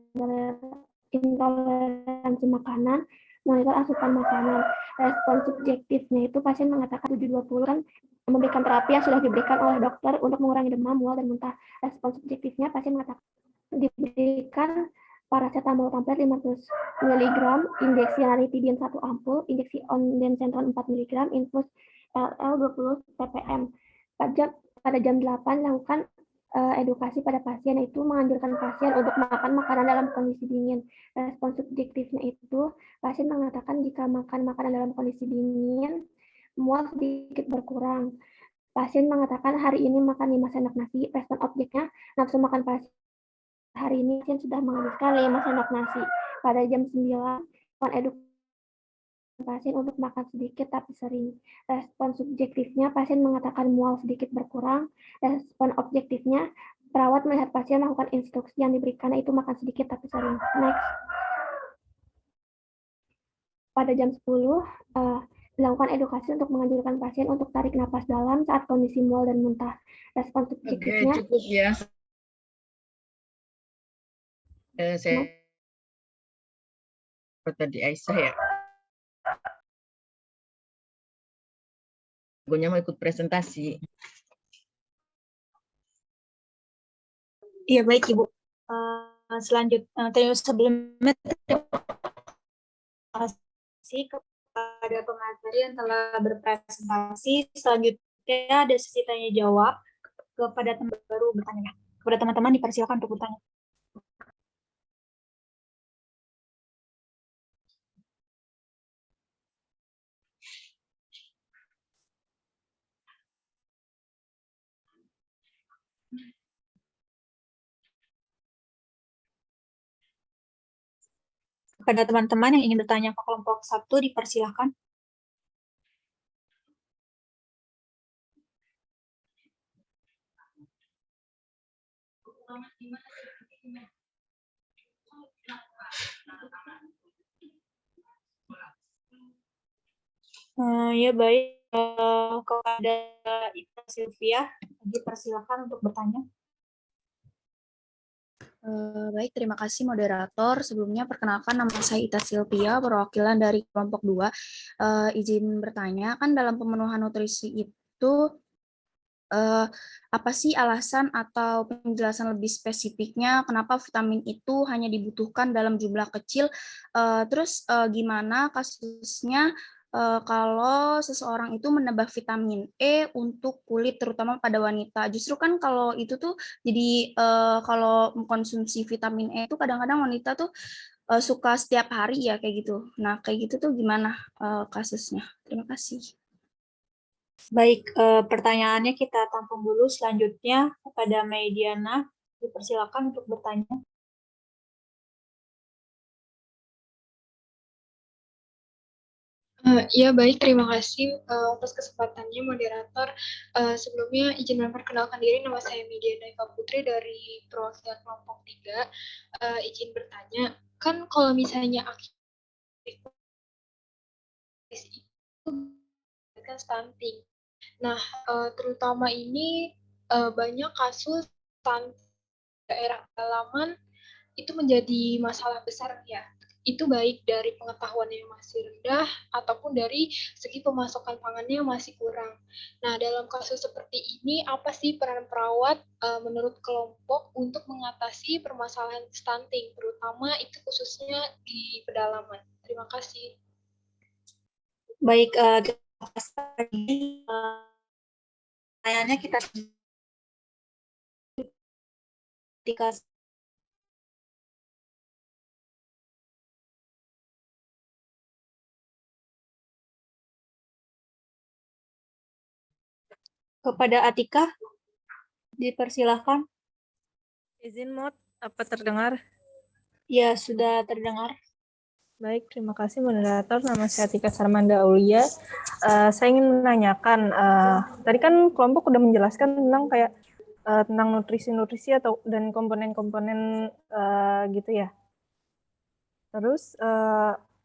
intoleransi makanan, monitor asupan makanan. Respon subjektifnya itu pasien mengatakan 720 kan memberikan terapi yang sudah diberikan oleh dokter untuk mengurangi demam, mual, dan muntah. Respon subjektifnya pasien mengatakan diberikan paracetamol tablet 500 mg, injeksi ranitidin 1 ampul, injeksi ondansetron 4 mg, infus RL 20 ppm. Pada jam 8 lakukan edukasi pada pasien, itu menganjurkan pasien untuk makan makanan dalam kondisi dingin. Respon subjektifnya itu pasien mengatakan jika makan makanan dalam kondisi dingin, mual sedikit berkurang. Pasien mengatakan hari ini makan 5 sendok nasi. Respon objeknya nafsu makan pasien hari ini pasien sudah menghabiskan 5 sendok nasi. Pada jam 9, edukasi pasien untuk makan sedikit tapi sering. Respon subjektifnya pasien mengatakan mual sedikit berkurang. Respon objektifnya perawat melihat pasien melakukan instruksi yang diberikan, itu makan sedikit tapi sering. Next. Pada jam 10, dilakukan edukasi untuk menganjurkan pasien untuk tarik napas dalam saat kondisi mual dan muntah. Respon subjektifnya. Oke, cukup ya. Saya tadi Aisyah ya. Gue mau ikut presentasi. Iya, baik Ibu. Selanjutnya, sebelumnya terima kasih kepada pemateri yang telah berpresentasi. Selanjutnya ada sesi tanya jawab kepada teman baru bertanya. Kepada teman-teman dipersilakan untuk bertanya. Kepada teman-teman yang ingin bertanya ke kelompok 1 dipersilakan. Ya baik, kepada Ita Sylvia, dipersilakan untuk bertanya. Baik, terima kasih moderator. Sebelumnya perkenalkan, nama saya Ita Sylvia, perwakilan dari kelompok 2. Izin bertanya, kan dalam pemenuhan nutrisi itu apa sih alasan atau penjelasan lebih spesifiknya kenapa vitamin itu hanya dibutuhkan dalam jumlah kecil? Terus gimana kasusnya kalau seseorang itu menambah vitamin E untuk kulit, terutama pada wanita? Justru kan kalau itu tuh jadi kalau mengkonsumsi vitamin E itu kadang-kadang wanita tuh suka setiap hari ya kayak gitu. Nah kayak gitu tuh gimana kasusnya? Terima kasih. Baik, pertanyaannya kita tampung dulu. Selanjutnya kepada Mediana, dipersilakan untuk bertanya. Ya baik, terima kasih atas kesempatannya moderator. Sebelumnya izin memperkenalkan diri, nama saya Mediana Eva Putri dari perwakilan kelompok 3. Izin bertanya, kan kalau misalnya aktivitas itu kan stunting. Nah, terutama ini banyak kasus stunting daerah pedalaman itu menjadi masalah besar ya. itu baik dari pengetahuan yang masih rendah ataupun dari segi pemasukan pangannya yang masih kurang. Nah, dalam kasus seperti ini, apa sih peran perawat menurut kelompok untuk mengatasi permasalahan stunting, terutama itu khususnya di pedalaman? Terima kasih. Baik, terima kasih. Pertanyaannya kita ketika kepada Atika, dipersilahkan. Izin Mod, apa terdengar? Ya, sudah terdengar. Baik, terima kasih moderator. Nama saya Atika Sarmanda Aulia. Saya ingin menanyakan, tadi kan kelompok udah menjelaskan tentang kayak tentang nutrisi-nutrisi atau dan komponen-komponen gitu ya. Terus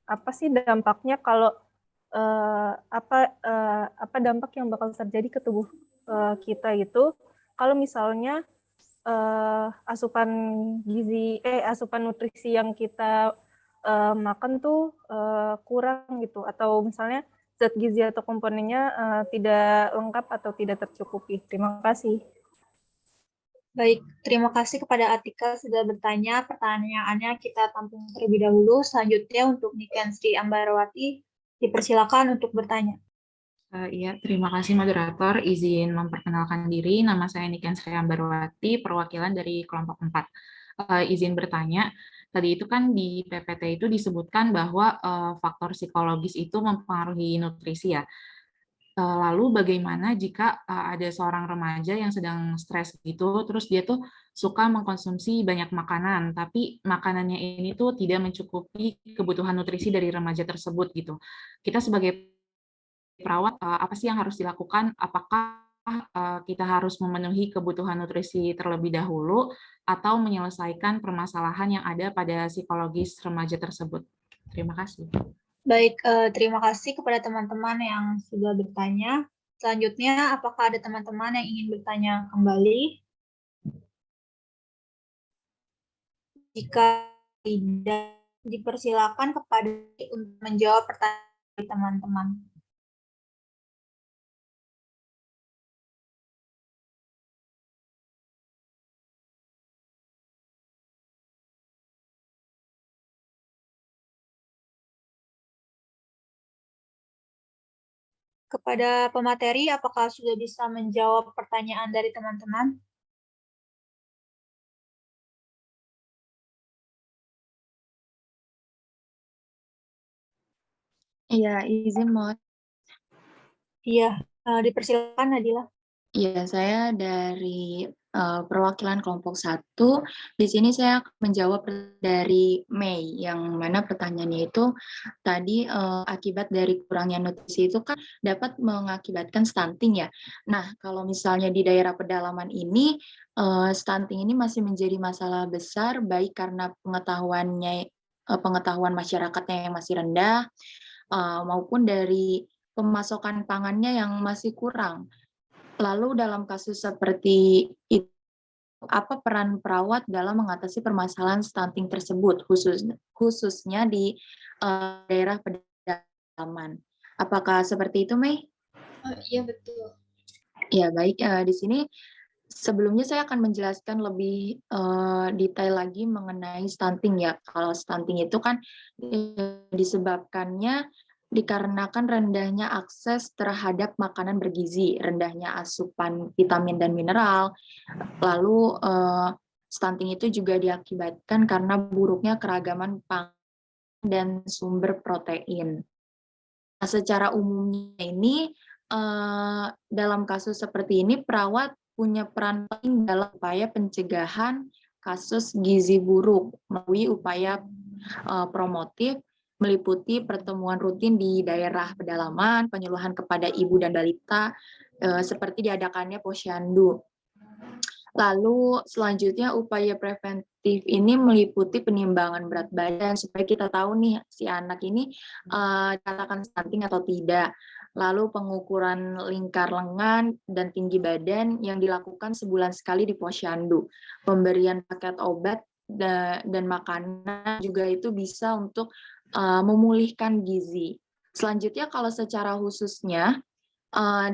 apa sih dampaknya kalau apa dampak yang bakal terjadi ke tubuh kita itu kalau misalnya asupan nutrisi yang kita makan tuh kurang gitu, atau misalnya zat gizi atau komponennya tidak lengkap atau tidak tercukupi. Terima kasih. Baik, terima kasih kepada Atika sudah bertanya. Pertanyaannya kita tampung terlebih dahulu. Selanjutnya untuk Nikensri Ambarawati, dipersilakan untuk bertanya. Iya, terima kasih moderator. Izin memperkenalkan diri. Nama saya Nikensri Ambarwati, perwakilan dari kelompok 4. Izin bertanya, tadi itu kan di PPT itu disebutkan bahwa faktor psikologis itu mempengaruhi nutrisi ya. Lalu bagaimana jika ada seorang remaja yang sedang stres gitu, terus dia tuh suka mengkonsumsi banyak makanan, tapi makanannya ini tuh tidak mencukupi kebutuhan nutrisi dari remaja tersebut gitu. Kita sebagai perawat, apa sih yang harus dilakukan? Apakah kita harus memenuhi kebutuhan nutrisi terlebih dahulu atau menyelesaikan permasalahan yang ada pada psikologis remaja tersebut? Terima kasih. Baik, terima kasih kepada teman-teman yang sudah bertanya. Selanjutnya, apakah ada teman-teman yang ingin bertanya kembali? Jika tidak, dipersilakan kepada untuk menjawab pertanyaan teman-teman. Kepada pemateri, apakah sudah bisa menjawab pertanyaan dari teman-teman? Iya, izin Mod. Iya, dipersilakan Nadila. Iya, saya dari perwakilan kelompok 1. Di sini saya menjawab dari Mei, yang mana pertanyaannya itu tadi akibat dari kurangnya nutrisi itu kan dapat mengakibatkan stunting ya. Nah, kalau misalnya di daerah pedalaman ini, stunting ini masih menjadi masalah besar, baik karena pengetahuan masyarakatnya yang masih rendah, maupun dari pemasokan pangannya yang masih kurang. Lalu dalam kasus seperti itu, apa peran perawat dalam mengatasi permasalahan stunting tersebut, khususnya di daerah pedalaman? Apakah seperti itu, Mei? Iya, betul. Ya, baik. Di sini sebelumnya saya akan menjelaskan lebih detail lagi mengenai stunting ya. Kalau stunting itu kan disebabkannya dikarenakan rendahnya akses terhadap makanan bergizi, rendahnya asupan vitamin dan mineral. Lalu stunting itu juga diakibatkan karena buruknya keragaman pangan dan sumber protein. Nah, secara umumnya ini dalam kasus seperti ini perawat punya peran penting dalam upaya pencegahan kasus gizi buruk melalui upaya promotif meliputi pertemuan rutin di daerah pedalaman, penyuluhan kepada ibu dan balita, seperti diadakannya posyandu. Lalu selanjutnya upaya preventif ini meliputi penimbangan berat badan supaya kita tahu nih si anak ini dikatakan stunting atau tidak. Lalu pengukuran lingkar lengan dan tinggi badan yang dilakukan sebulan sekali di posyandu. Pemberian paket obat dan makanan juga itu bisa untuk memulihkan gizi. Selanjutnya kalau secara khususnya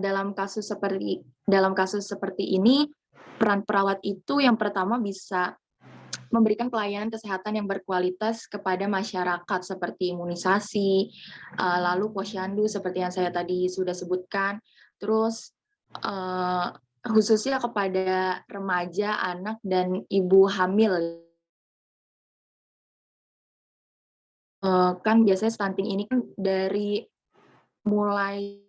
dalam kasus seperti ini, peran perawat itu yang pertama bisa memberikan pelayanan kesehatan yang berkualitas kepada masyarakat seperti imunisasi, lalu posyandu seperti yang saya tadi sudah sebutkan, terus khususnya kepada remaja, anak, dan ibu hamil. Kan biasanya stunting ini kan dari mulai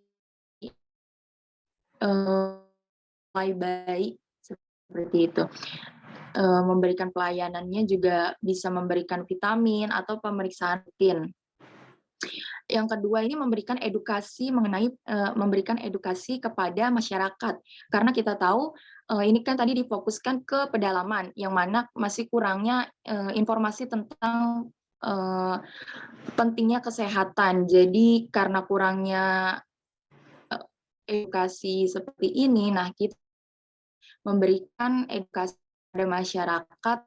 bayi seperti itu. Memberikan pelayanannya juga bisa memberikan vitamin atau pemeriksaan rutin. Yang kedua ini memberikan edukasi kepada masyarakat, karena kita tahu ini kan tadi difokuskan ke pedalaman, yang mana masih kurangnya informasi tentang pentingnya kesehatan. Jadi karena kurangnya edukasi seperti ini, nah kita memberikan edukasi pada masyarakat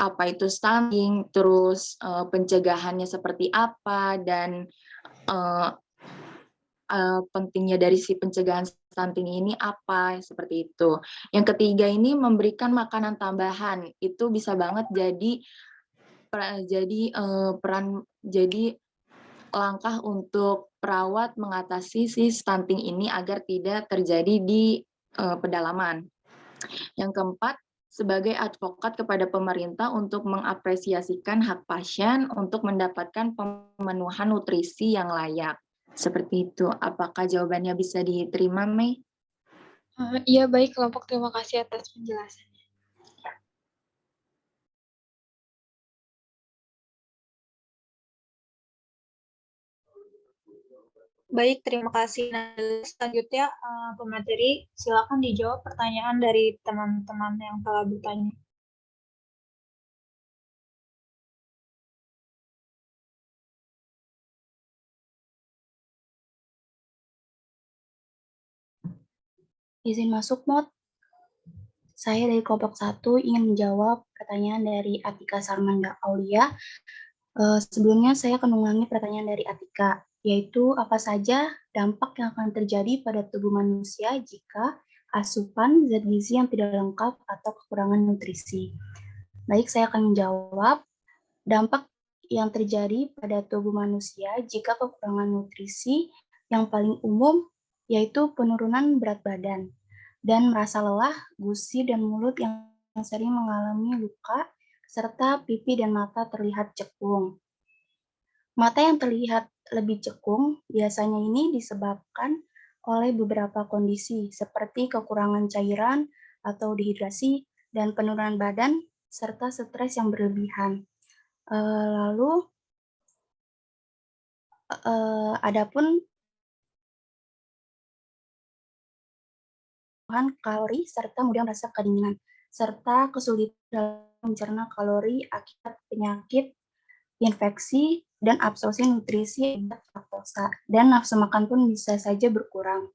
apa itu stunting, terus pencegahannya seperti apa, dan pentingnya dari si pencegahan stunting ini apa, seperti itu. Yang ketiga ini memberikan makanan tambahan, itu bisa banget jadi langkah untuk perawat mengatasi si stunting ini agar tidak terjadi di pedalaman. Yang keempat, sebagai advokat kepada pemerintah untuk mengapresiasikan hak pasien untuk mendapatkan pemenuhan nutrisi yang layak. Seperti itu. Apakah jawabannya bisa diterima, Mei? Iya, baik kelompok. Terima kasih atas penjelasannya. Baik, terima kasih. Nah, selanjutnya, pemateri, silakan dijawab pertanyaan dari teman-teman yang telah bertanya. Izin masuk, Mod. Saya dari kelompok 1 ingin menjawab pertanyaan dari Atika Sarmanda Aulia. Sebelumnya saya akan mengulangi pertanyaan dari Atika, yaitu apa saja dampak yang akan terjadi pada tubuh manusia jika asupan zat gizi yang tidak lengkap atau kekurangan nutrisi. Baik, saya akan menjawab. Dampak yang terjadi pada tubuh manusia jika kekurangan nutrisi yang paling umum yaitu penurunan berat badan dan merasa lelah, gusi, dan mulut yang sering mengalami luka, serta pipi dan mata terlihat cekung. Mata yang terlihat lebih cekung biasanya ini disebabkan oleh beberapa kondisi seperti kekurangan cairan atau dehidrasi dan penurunan badan serta stres yang berlebihan. Lalu adapun kalori serta kemudian rasa kedinginan serta kesulitan dalam mencerna kalori akibat penyakit, infeksi, dan absorpsi nutrisi akibat laktosa, dan nafsu makan pun bisa saja berkurang.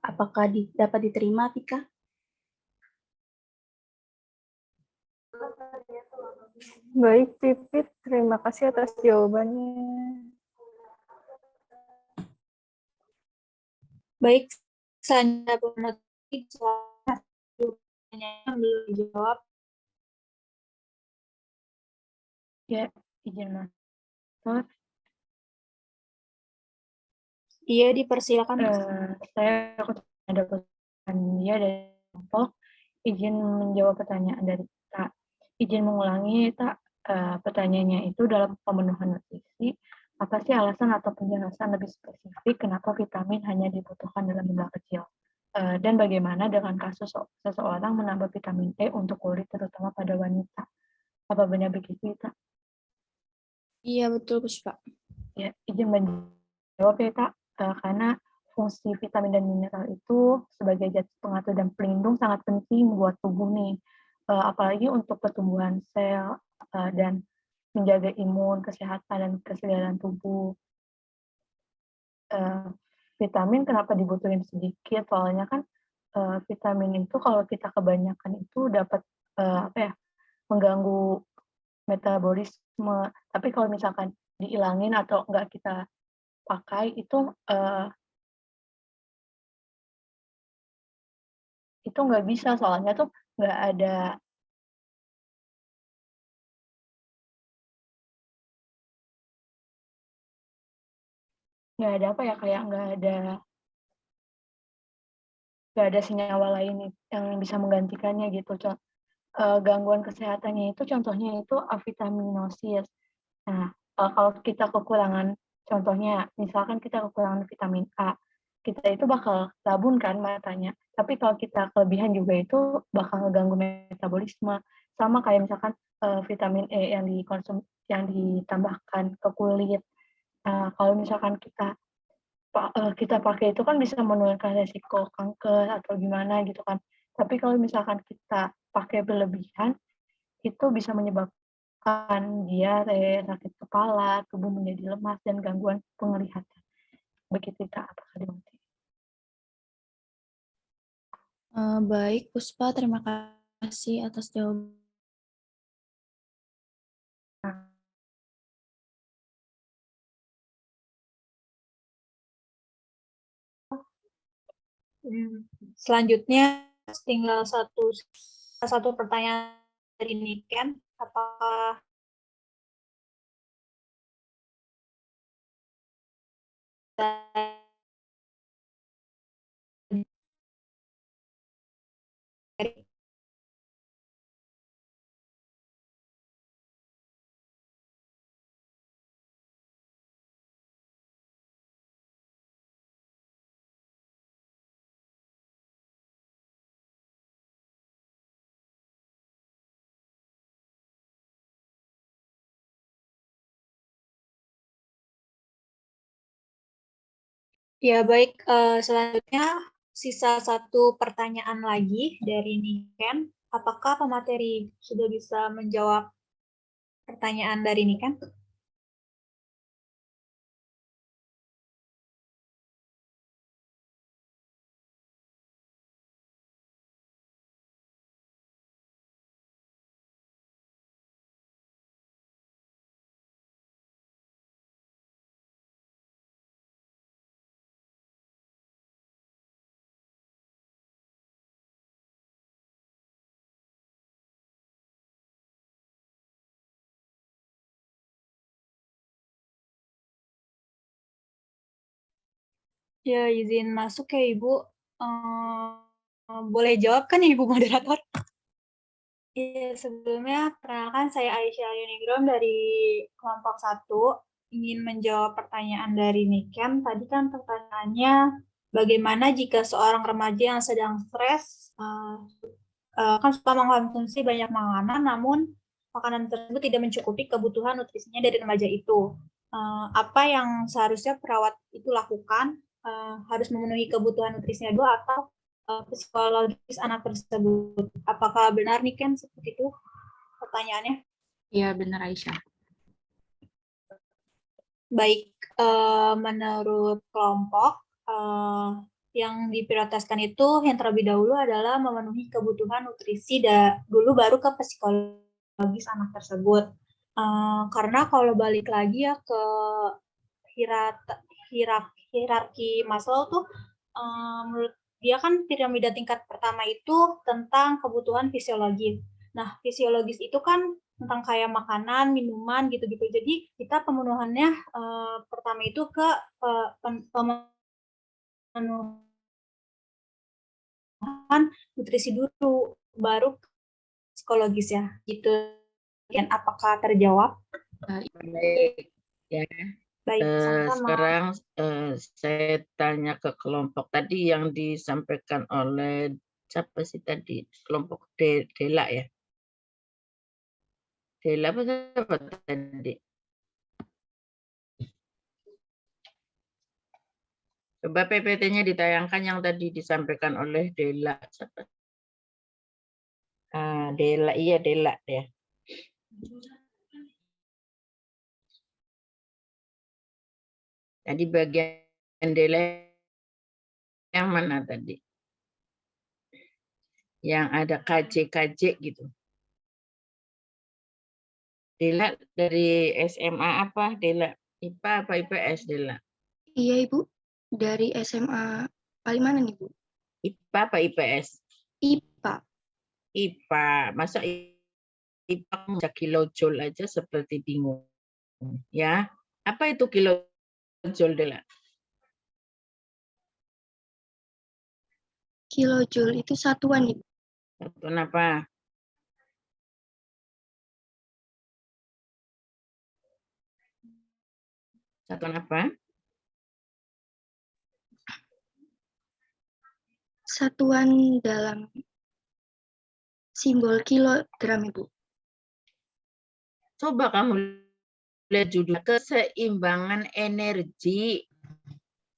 Apakah dapat diterima, Tika? Baik, Pipit. Terima kasih atas jawabannya. Baik, selanjutnya pemateri, pertanyaan belum dijawab. Ya, izin masuk. Iya, dipersilakan. Saya ada pertanyaan dia dari kelompok. Izin menjawab pertanyaan dari kita. Izin mengulangi, tak pertanyaannya itu dalam pemenuhan nutrisi, apa sih alasan atau penjelasan lebih spesifik kenapa vitamin hanya dibutuhkan dalam jumlah kecil? Dan bagaimana dengan kasus seseorang menambah vitamin E untuk kulit terutama pada wanita? Apa benar begitu, Ita? Iya, betul, Puspa. Ya, izin menjawab ya, Kak. Karena fungsi vitamin dan mineral itu sebagai zat pengatur dan pelindung sangat penting buat tubuh nih. Apalagi untuk pertumbuhan sel dan menjaga imun, kesehatan, dan kesegaran tubuh. Vitamin kenapa dibutuhin sedikit? Soalnya kan vitamin itu kalau kita kebanyakan itu dapat mengganggu metabolisme. Tapi kalau misalkan dihilangin atau enggak kita pakai itu nggak bisa, soalnya tuh nggak ada apa ya, kayak nggak ada senyawa lain yang bisa menggantikannya gitu. Gangguan kesehatannya itu contohnya itu avitaminosis. Nah, kalau kita kekurangan, contohnya misalkan kita kekurangan vitamin A, kita itu bakal rabun kan matanya. Tapi kalau kita kelebihan juga itu bakal ngeganggu metabolisme. Sama kayak misalkan vitamin E yang ditambahkan ke kulit. Nah, kalau misalkan kita pakai itu kan bisa menurunkan resiko kanker atau gimana gitu kan. Tapi kalau misalkan kita pakai berlebihan, itu bisa menyebabkan diare, sakit kepala, tubuh menjadi lemas, dan gangguan penglihatan. Begitu Kak, apakah dimengerti? Baik, Puspa, terima kasih atas jawaban. Selanjutnya tinggal satu pertanyaan dari Niken. Apakah ya baik, selanjutnya sisa satu pertanyaan lagi dari Niken. Apakah pemateri sudah bisa menjawab pertanyaan dari Niken? Ya, izin masuk ya Ibu. Boleh jawab kan ya Ibu Moderator? Iya, sebelumnya perkenalkan saya Aisyah Yunigrom dari kelompok 1. Ingin menjawab pertanyaan dari Niken. Tadi kan pertanyaannya, bagaimana jika seorang remaja yang sedang stres, kan suka mengkonsumsi banyak makanan, namun makanan tersebut tidak mencukupi kebutuhan nutrisinya dari remaja itu. Apa yang seharusnya perawat itu lakukan? Harus memenuhi kebutuhan nutrisinya dulu atau psikologis anak tersebut? Apakah benar nih Ken seperti itu pertanyaannya? Iya, benar Aisyah. Baik, menurut kelompok yang diprioritaskan itu yang terlebih dahulu adalah memenuhi kebutuhan nutrisi dulu baru ke psikologis anak tersebut. Karena kalau balik lagi ya ke hierarki Maslow tuh menurut dia kan piramida tingkat pertama itu tentang kebutuhan fisiologis. Nah, fisiologis itu kan tentang kayak makanan, minuman gitu-gitu. Jadi kita pemenuhannya pertama itu ke pemenuhan nutrisi dulu, baru psikologis ya. Gitu. Dan apakah terjawab? Baik, ya. Baik, sama-sama. Sekarang saya tanya ke kelompok tadi yang disampaikan oleh siapa sih tadi? Kelompok Dela ya? Dela apa siapa tadi? Coba PPT-nya ditayangkan yang tadi disampaikan oleh Dela. Siapa? Dela, iya Dela ya. Jadi bagian Dela yang mana tadi? Yang ada KJ gitu. Dela dari SMA apa, Dela? IPA apa IPS, Dela? Iya, Ibu. Dari SMA Palimanan, Ibu. IPA apa IPS? IPA. IPA. Masa IPA baca kilojoule aja seperti bingung. Ya. Apa itu kilojoule, Dela? Kilojoule itu satuan, Ibu. Satuan apa? Satuan apa? Satuan dalam simbol kilogram, Ibu. Coba kamu lihat judul keseimbangan energi.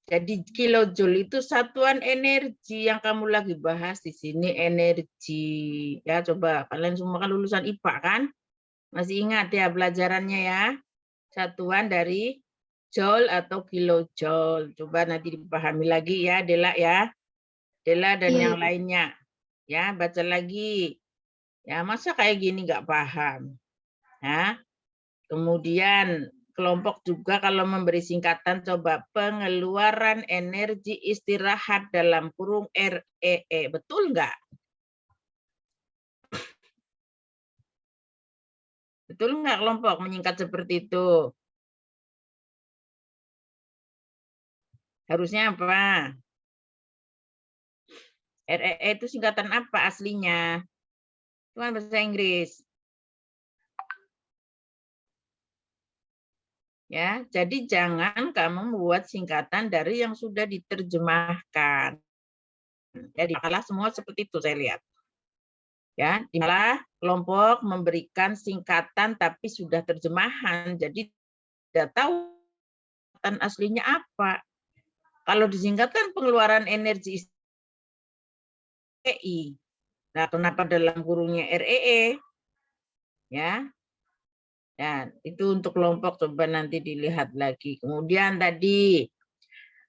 Jadi kilojoule itu satuan energi yang kamu lagi bahas di sini, energi. Ya, coba kalian semua kan lulusan IPA kan? Masih ingat ya pelajarannya ya? Satuan dari joule atau kilojoule. Coba nanti dipahami lagi ya, Dela ya. Dela dan yang lainnya. Ya, baca lagi. Ya, masa kayak gini nggak paham? Ya. Kemudian kelompok juga kalau memberi singkatan coba pengeluaran energi istirahat dalam kurung REE. Betul nggak? Betul nggak kelompok menyingkat seperti itu? Harusnya apa? REE itu singkatan apa aslinya? Itu kan bahasa Inggris. Ya, jadi jangan kamu membuat singkatan dari yang sudah diterjemahkan. Jadi malah semua seperti itu saya lihat. Ya, malah kelompok memberikan singkatan tapi sudah terjemahan, jadi tidak tahu singkatan aslinya apa. Kalau disingkatkan pengeluaran energi REI. Nah, kenapa dalam kurungnya REE? Ya. Ya, itu untuk kelompok coba nanti dilihat lagi. Kemudian tadi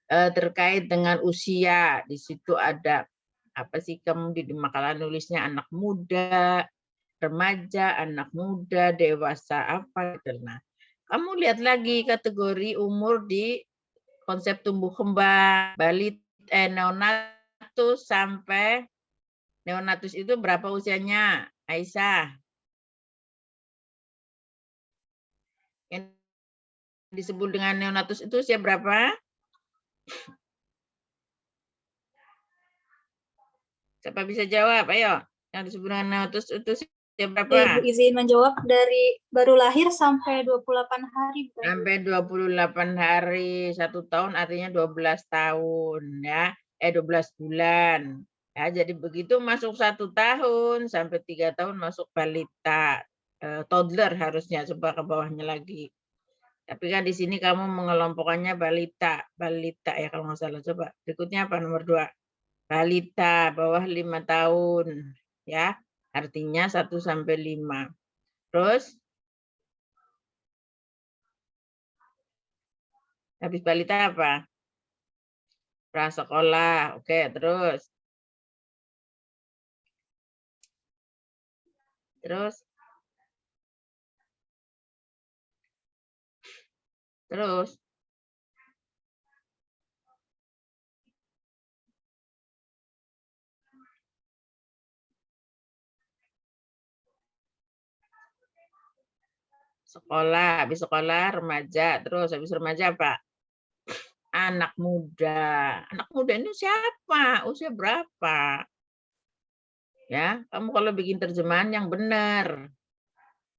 terkait dengan usia, di situ ada apa sih kamu di makalah nulisnya anak muda, remaja, anak muda, dewasa apa gitu. Nah, kamu lihat lagi kategori umur di konsep tumbuh kembang, neonatus sampai neonatus itu berapa usianya, Aisyah? Yang disebut dengan neonatus itu usia berapa? Siapa bisa jawab? Ayo. Yang disebut dengan neonatus itu usia berapa? Ibu izin menjawab dari baru lahir sampai 28 hari. Sampai 28 hari, 1 tahun artinya 12 tahun ya. 12 bulan. Ya, jadi begitu masuk 1 tahun sampai 3 tahun masuk balita. Toddler harusnya, coba ke bawahnya lagi. Tapi kan di sini kamu mengelompokkannya balita. Balita ya kalau nggak salah. Coba berikutnya apa nomor 2? Balita bawah 5 tahun ya. Artinya 1 sampai 5. Terus habis balita apa? Prasekolah. Oke, terus. Terus sekolah, habis sekolah remaja, terus habis remaja apa? Anak muda. Anak muda ini siapa? Usia berapa? Ya, kamu kalau bikin terjemahan yang benar.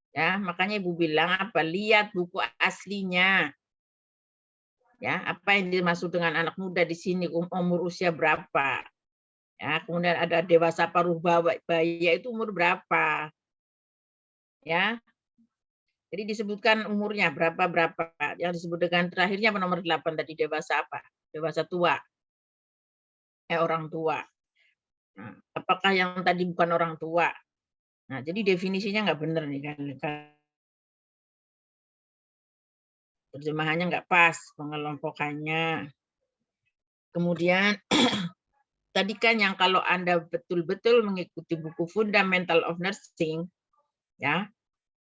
Ya, makanya Ibu bilang apa? Lihat buku aslinya. Ya, apa yang dimaksud dengan anak muda di sini, umur usia berapa? Ya, kemudian ada dewasa paruh baya itu umur berapa? Ya. Jadi disebutkan umurnya berapa. Yang disebut dengan terakhirnya nomor 8 tadi dewasa apa? Dewasa tua. Orang tua. Nah, apakah yang tadi bukan orang tua? Nah, jadi definisinya nggak benar nih kan. Terjemahannya nggak pas, pengelompokannya. Kemudian tadi kan yang kalau Anda betul-betul mengikuti buku Fundamental of Nursing, ya,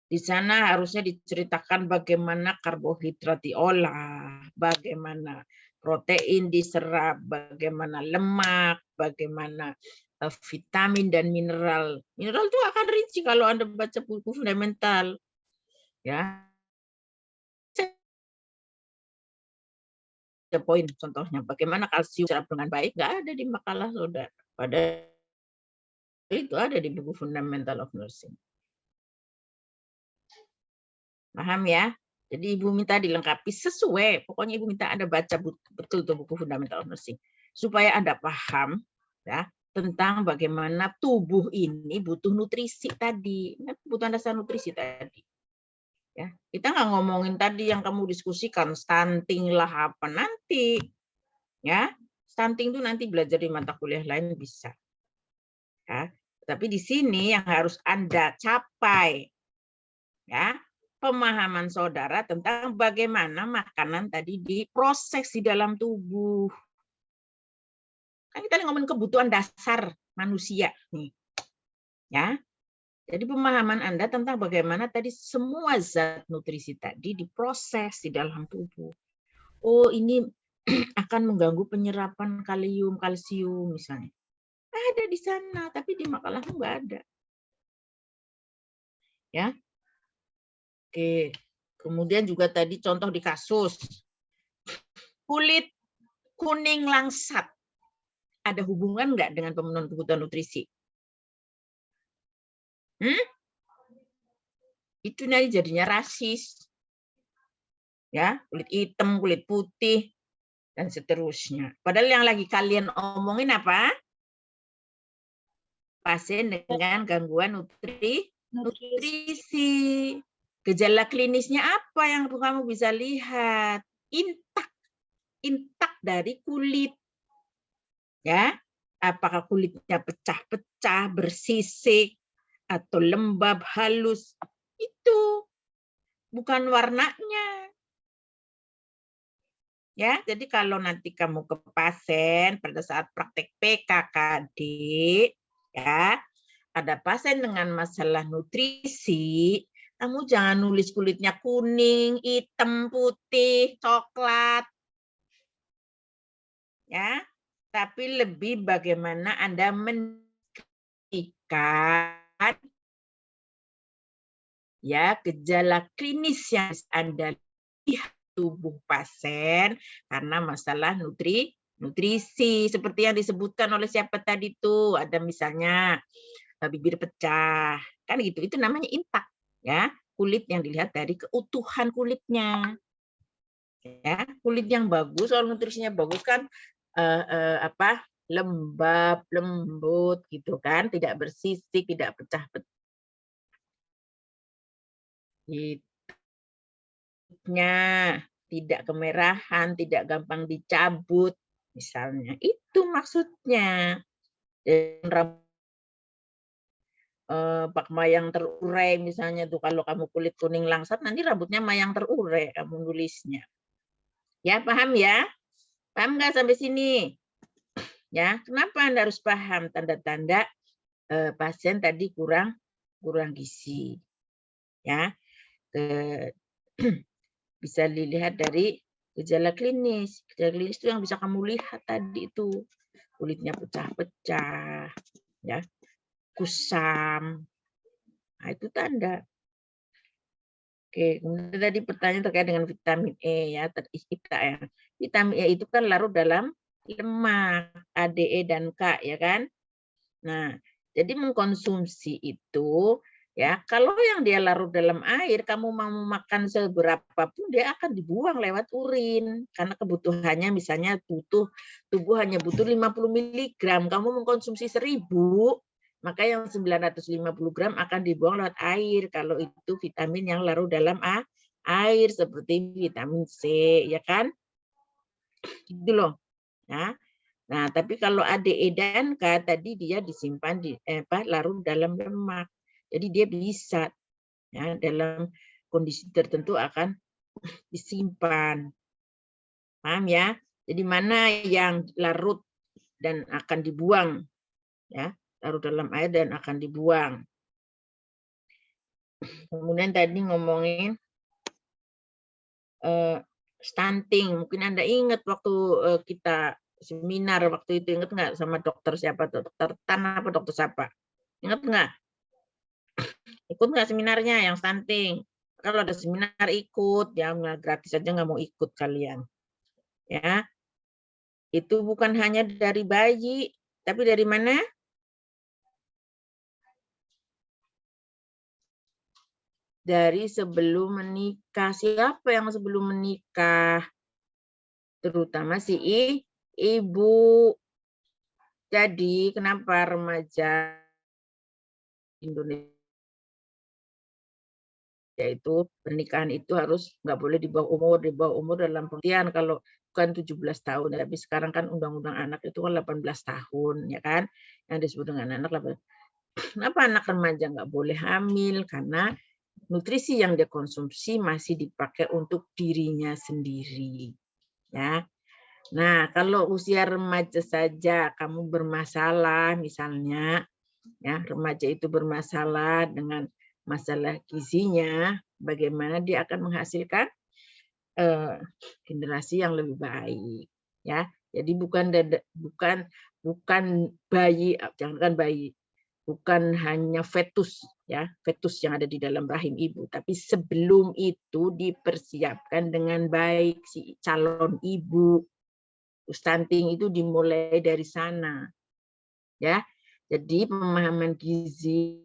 Di sana harusnya diceritakan bagaimana karbohidrat diolah, bagaimana protein diserap, bagaimana lemak, bagaimana vitamin dan mineral. Mineral itu akan rinci kalau Anda baca buku fundamental. Ya. Ada poin contohnya bagaimana kalsium diserap dengan baik, nggak ada di makalah saudara. Padahal itu ada di buku Fundamental of Nursing. Paham ya? Jadi Ibu minta dilengkapi sesuai, pokoknya Ibu minta Anda baca betul tuh buku Fundamental of Nursing supaya Anda paham ya tentang bagaimana tubuh ini butuh nutrisi tadi, kebutuhan dasar nutrisi tadi. Ya, kita nggak ngomongin tadi yang kamu diskusikan stunting lah apa nanti. Ya, stunting itu nanti belajar di mata kuliah lain bisa. Ya, tapi di sini yang harus Anda capai ya, pemahaman saudara tentang bagaimana makanan tadi diproses di dalam tubuh. Kan kita ngomongin kebutuhan dasar manusia nih. Ya. Jadi pemahaman Anda tentang bagaimana tadi semua zat nutrisi tadi diproses di dalam tubuh. Oh, ini akan mengganggu penyerapan kalium, kalsium misalnya. Ada di sana, tapi di makalahmu nggak ada. Ya. Oke. Kemudian juga tadi contoh di kasus. Kulit kuning langsat. Ada hubungan nggak dengan pemenuhan kebutuhan nutrisi? Itu nanti jadinya rasis. Ya, kulit hitam, kulit putih, dan seterusnya. Padahal yang lagi kalian omongin apa? Pasien dengan gangguan nutrisi. Gejala klinisnya apa yang kamu bisa lihat? Intak dari kulit. Ya, apakah kulitnya pecah-pecah, bersisik, atau lembab, halus? Itu bukan warnanya. Ya, jadi kalau nanti kamu ke pasien pada saat praktek PKKD, ya, ada pasien dengan masalah nutrisi, kamu jangan nulis kulitnya kuning, hitam, putih, coklat. Ya, tapi lebih bagaimana Anda mendeskripsikan ya gejala klinis yang Anda lihat tubuh pasien karena masalah nutrisi seperti yang disebutkan oleh siapa tadi tuh, ada misalnya bibir pecah kan gitu, itu namanya intak ya, kulit yang dilihat dari keutuhan kulitnya ya. Kulit yang bagus kalau nutrisinya bagus kan lembab, lembut gitu kan, tidak bersisik, tidak pecah-pecah. Tidak kemerahan, tidak gampang dicabut, misalnya. Itu maksudnya. Bak mayang terurai misalnya tuh, kalau kamu kulit kuning langsat nanti rambutnya mayang terurai kamu nulisnya. Ya, paham ya? Paham nggak sampai sini? Ya, kenapa Anda harus paham tanda-tanda pasien tadi kurang gizi. Ya. Bisa dilihat dari gejala klinis. Gejala klinis itu yang bisa kamu lihat tadi itu. Kulitnya pecah-pecah, ya, kusam. Nah, itu tanda. Oke, kemudian tadi pertanyaan terkait dengan vitamin E ya, ya. Vitamin E itu kan larut dalam lemak, A, D, E dan K ya kan. Nah, jadi mengkonsumsi itu ya, kalau yang dia larut dalam air, kamu mau makan seberapa pun dia akan dibuang lewat urin karena kebutuhannya misalnya tubuh hanya butuh 50 mg, kamu mengkonsumsi 1000, maka yang 950 gram akan dibuang lewat air kalau itu vitamin yang larut dalam air seperti vitamin C ya kan. Gitu loh. Ya. Nah, tapi kalau A, D, E dan K tadi dia disimpan di larut dalam lemak. Jadi dia bisa ya dalam kondisi tertentu akan disimpan. Paham ya? Jadi mana yang larut dan akan dibuang ya, larut dalam air dan akan dibuang. Kemudian tadi ngomongin stunting. Mungkin Anda ingat waktu kita seminar waktu itu, ingat nggak sama dokter siapa tuh? Dokter Tan apa dokter siapa? Ingat nggak? Ikut nggak seminarnya yang stunting? Kalau ada seminar ikut, ya gratis aja nggak mau ikut kalian. Ya, itu bukan hanya dari bayi, tapi dari mana? Dari sebelum menikah. Siapa yang sebelum menikah? Terutama si ibu. Jadi kenapa remaja Indonesia itu pernikahan itu harus nggak boleh di bawah umur dalam pengertian kalau bukan 17 tahun, tapi sekarang kan undang-undang anak itu kan 18 tahun, ya kan, yang disebut dengan anak 18. Kenapa anak remaja nggak boleh hamil? Karena nutrisi yang dia konsumsi masih dipakai untuk dirinya sendiri, ya. Nah, kalau usia remaja saja kamu bermasalah, misalnya, ya remaja itu bermasalah dengan masalah gizinya, bagaimana dia akan menghasilkan generasi yang lebih baik, ya. Jadi bukan bayi, jangankan bayi, bukan hanya fetus, ya, fetus yang ada di dalam rahim ibu, tapi sebelum itu dipersiapkan dengan baik si calon ibu. Stunting itu dimulai dari sana, ya. Jadi pemahaman gizi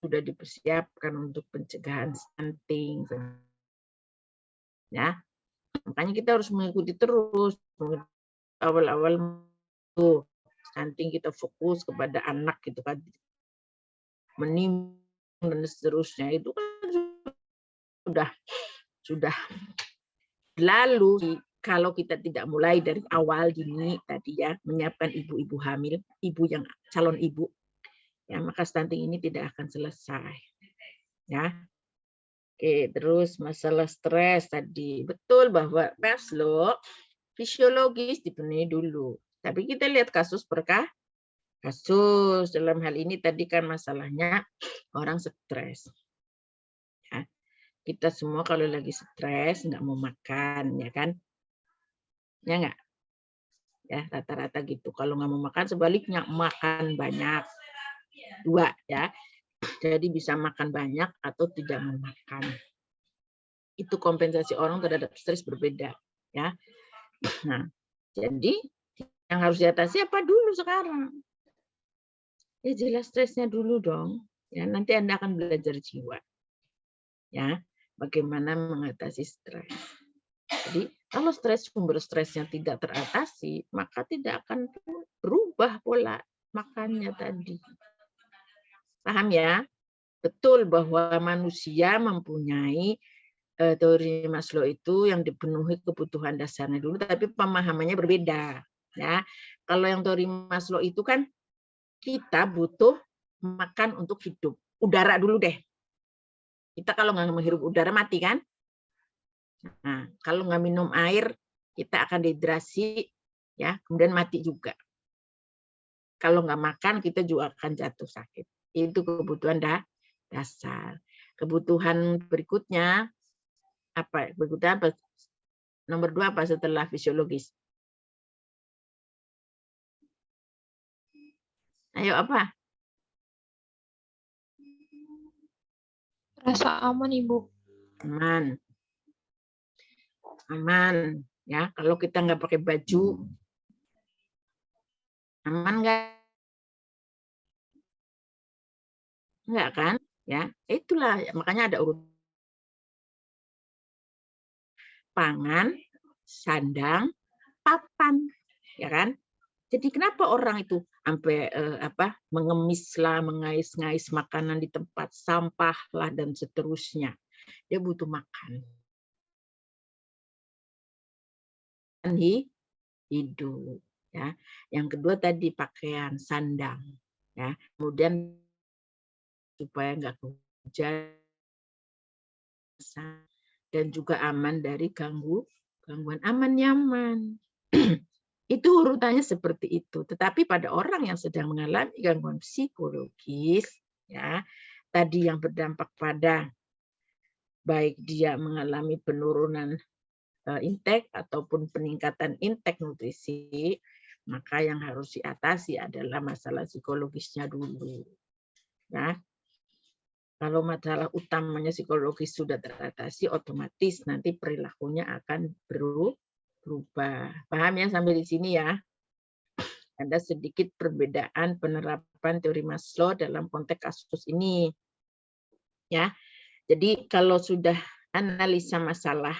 sudah dipersiapkan untuk pencegahan stunting, ya. Makanya kita harus mengikuti terus. Awal-awal tuh stunting kita fokus kepada anak gitu kan, menimbun dan seterusnya itu kan sudah lalu. Kalau kita tidak mulai dari awal dini tadi ya, menyiapkan ibu-ibu hamil, ibu yang calon ibu, ya maka stunting ini tidak akan selesai, ya. Oke, terus masalah stres tadi, betul bahwa loh fisiologis dipenuhi dulu, tapi kita lihat kasus per kasus. Dalam hal ini tadi kan masalahnya orang stres, ya. Kita semua kalau lagi stres nggak mau makan, ya kan, ya nggak, ya rata-rata gitu. Kalau nggak mau makan, sebaliknya makan banyak, dua, ya. Jadi bisa makan banyak atau tidak mau makan. Itu kompensasi orang terhadap stres berbeda, ya. Nah, jadi yang harus diatasi apa dulu sekarang? Ya jelas stresnya dulu dong. Ya, nanti Anda akan belajar jiwa. Ya, bagaimana mengatasi stres. Jadi, kalau sumber stresnya tidak teratasi, maka tidak akan berubah pola makannya tadi. Paham ya? Betul bahwa manusia mempunyai teori Maslow itu yang dipenuhi kebutuhan dasarnya dulu, tapi pemahamannya berbeda. Ya, kalau yang teori Maslow itu kan kita butuh makan untuk hidup. Udara dulu deh. Kita kalau nggak menghirup udara mati kan? Nah, kalau nggak minum air, kita akan dehidrasi, ya, kemudian mati juga. Kalau nggak makan, kita juga akan jatuh sakit. Itu kebutuhan dasar. Kebutuhan berikutnya apa? Berikutnya apa? Nomor 2 apa setelah fisiologis? Ayo apa? Rasa aman, Ibu. Aman. Aman, ya. Kalau kita nggak pakai baju, aman nggak? Nggak kan? Ya, itulah makanya ada urut pangan, sandang, papan, ya kan? Jadi kenapa orang itu sampai mengemislah, mengais-ngais makanan di tempat sampah lah dan seterusnya. Dia butuh makan. Hidup, ya. Yang kedua tadi pakaian, sandang, ya. Kemudian supaya nggak hujan dan juga aman dari gangguan, aman nyaman. Itu urutannya seperti itu. Tetapi pada orang yang sedang mengalami gangguan psikologis, ya, tadi yang berdampak pada baik dia mengalami penurunan intake ataupun peningkatan intake nutrisi, maka yang harus diatasi adalah masalah psikologisnya dulu. Ya. Kalau masalah utamanya psikologis sudah teratasi, otomatis nanti perilakunya akan berubah. Paham ya sampai di sini ya? Ada sedikit perbedaan penerapan teori Maslow dalam konteks kasus ini. Ya. Jadi kalau sudah analisa masalah,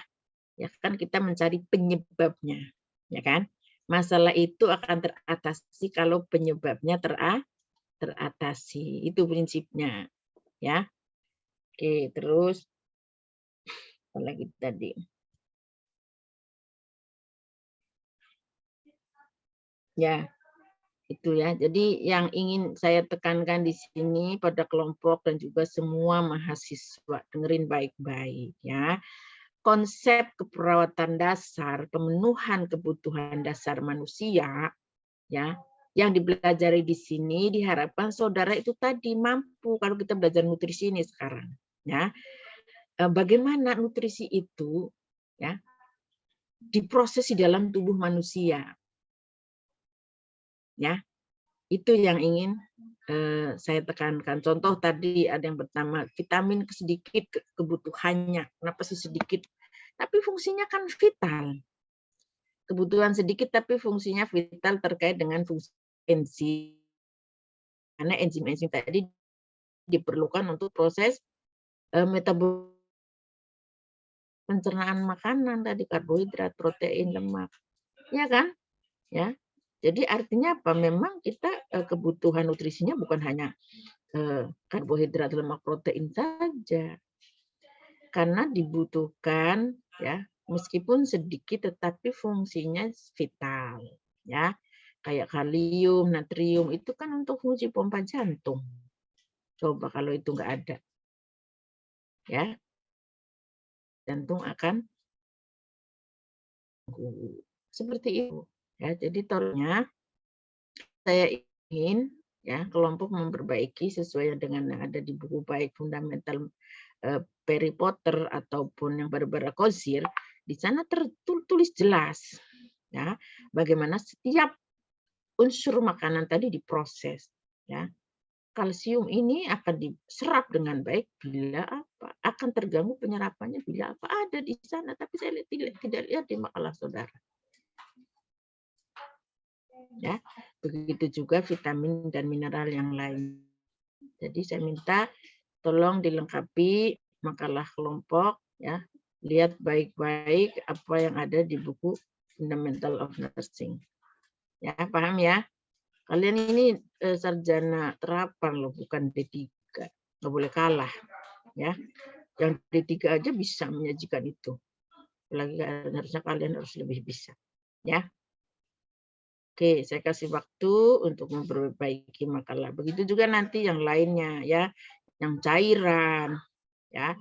ya kan kita mencari penyebabnya, ya kan? Masalah itu akan teratasi kalau penyebabnya teratasi. Itu prinsipnya, ya. Oke, terus apa lagi tadi? Ya, itu ya. Jadi yang ingin saya tekankan di sini pada kelompok dan juga semua mahasiswa, dengerin baik-baik ya. Konsep keperawatan dasar, pemenuhan kebutuhan dasar manusia, ya, yang dipelajari di sini diharapkan saudara itu tadi mampu kalau kita belajar nutrisi ini sekarang, ya. Bagaimana nutrisi itu, ya, diproses di dalam tubuh manusia, ya. Itu yang ingin saya tekankan. Contoh tadi ada yang pertama, vitamin sedikit kebutuhannya. Kenapa sih sedikit? Tapi fungsinya kan vital. Kebutuhan sedikit tapi fungsinya vital terkait dengan fungsi enzim. Karena enzim-enzim tadi diperlukan untuk proses metabolisme pencernaan makanan tadi, karbohidrat, protein, lemak. Ya kan? Ya. Jadi artinya apa? Memang kita kebutuhan nutrisinya bukan hanya karbohidrat, lemak, protein saja. Karena dibutuhkan ya, meskipun sedikit tetapi fungsinya vital ya. Kayak kalium, natrium itu kan untuk fungsi pompa jantung. Coba kalau itu nggak ada. Ya. Jantung akan seperti itu. Ya, jadi tolongnya saya ingin ya kelompok memperbaiki sesuai dengan yang ada di buku baik fundamental Perry Potter ataupun yang Barbara Kozir, di sana tertulis jelas ya bagaimana setiap unsur makanan tadi diproses ya. Kalsium ini akan diserap dengan baik bila apa? Akan terganggu penyerapannya bila apa? Ada di sana tapi saya tidak lihat di makalah saudara. Ya, begitu juga vitamin dan mineral yang lain. Jadi saya minta tolong dilengkapi makalah kelompok ya, lihat baik-baik apa yang ada di buku Fundamental of Nursing. Ya, paham ya? Kalian ini sarjana terapan loh, bukan D3. Nggak boleh kalah ya. Yang D3 aja bisa menyajikan itu. Apalagi harusnya kalian harus lebih bisa. Ya. Oke, saya kasih waktu untuk memperbaiki makalah. Begitu juga nanti yang lainnya ya, yang cairan, ya,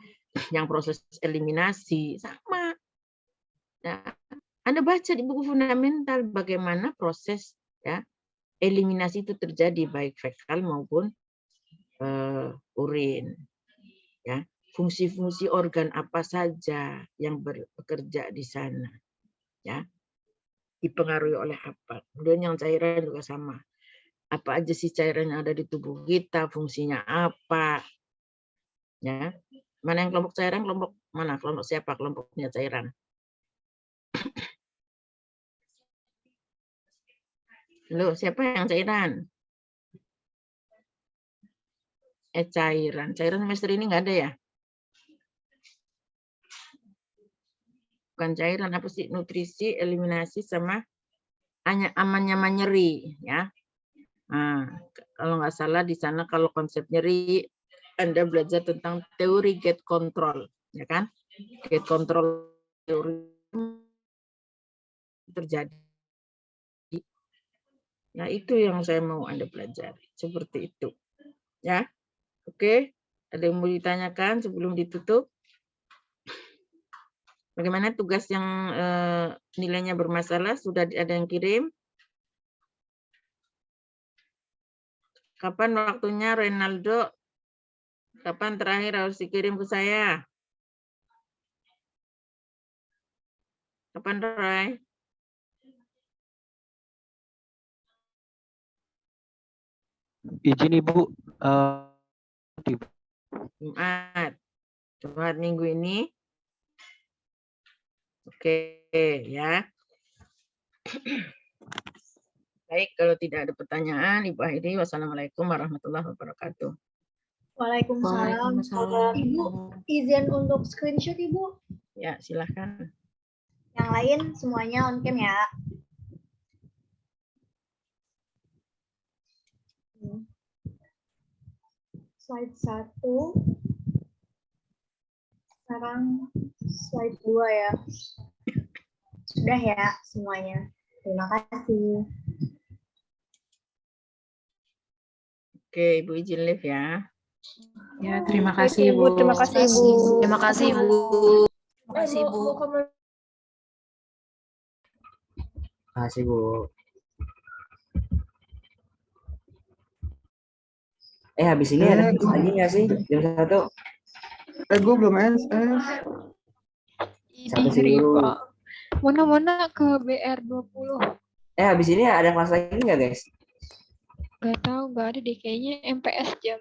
yang proses eliminasi sama. Nah, Anda baca di buku fundamental bagaimana proses ya eliminasi itu terjadi baik fekal maupun urin. Ya, fungsi-fungsi organ apa saja yang bekerja di sana. Ya. Dipengaruhi oleh apa. Kemudian yang cairan juga sama. Apa aja sih cairan yang ada di tubuh kita, fungsinya apa. Ya. Mana yang kelompok cairan, kelompok mana? Kelompok siapa kelompoknya cairan? Loh, siapa yang cairan? Cairan. Cairan semester ini nggak ada ya? Bukan cairan, apa sih? Nutrisi, eliminasi, sama aman-nyaman nyeri. Ya. Nah, kalau nggak salah di sana kalau konsep nyeri Anda belajar tentang teori gate control, ya kan? Gate control teori terjadi. Nah, itu yang saya mau Anda pelajari, seperti itu. Ya. Oke, ada yang mau ditanyakan sebelum ditutup? Bagaimana tugas yang nilainya bermasalah? Sudah ada yang kirim? Kapan waktunya Renaldo? Kapan terakhir harus dikirim ke saya? Kapan, Roy? Izin Ibu, Jumat minggu ini. Oke, ya. Baik, kalau tidak ada pertanyaan, Ibu akhiri. Wassalamualaikum warahmatullahi wabarakatuh. Waalaikumsalam. Waalaikumsalam. Ibu, izin untuk screenshot Ibu. Ya, silakan. Yang lain semuanya on cam ya. Slide 1. Sekarang slide 2 ya. Sudah ya semuanya. Terima kasih. Oke, Ibu izin live ya. Ya, terima kasih, Ibu. Terima kasih, Ibu. Terima kasih, Bu. Terima kasih, Bu. Makasih, Bu. Habis ini ada lagi nggak sih? Jam 1? Gue belum SS. Ini Riva. Mana ke BR20. Habis ini ada kelas lagi nggak, guys? Gak tahu, gak ada deh. Kayaknya MPS jam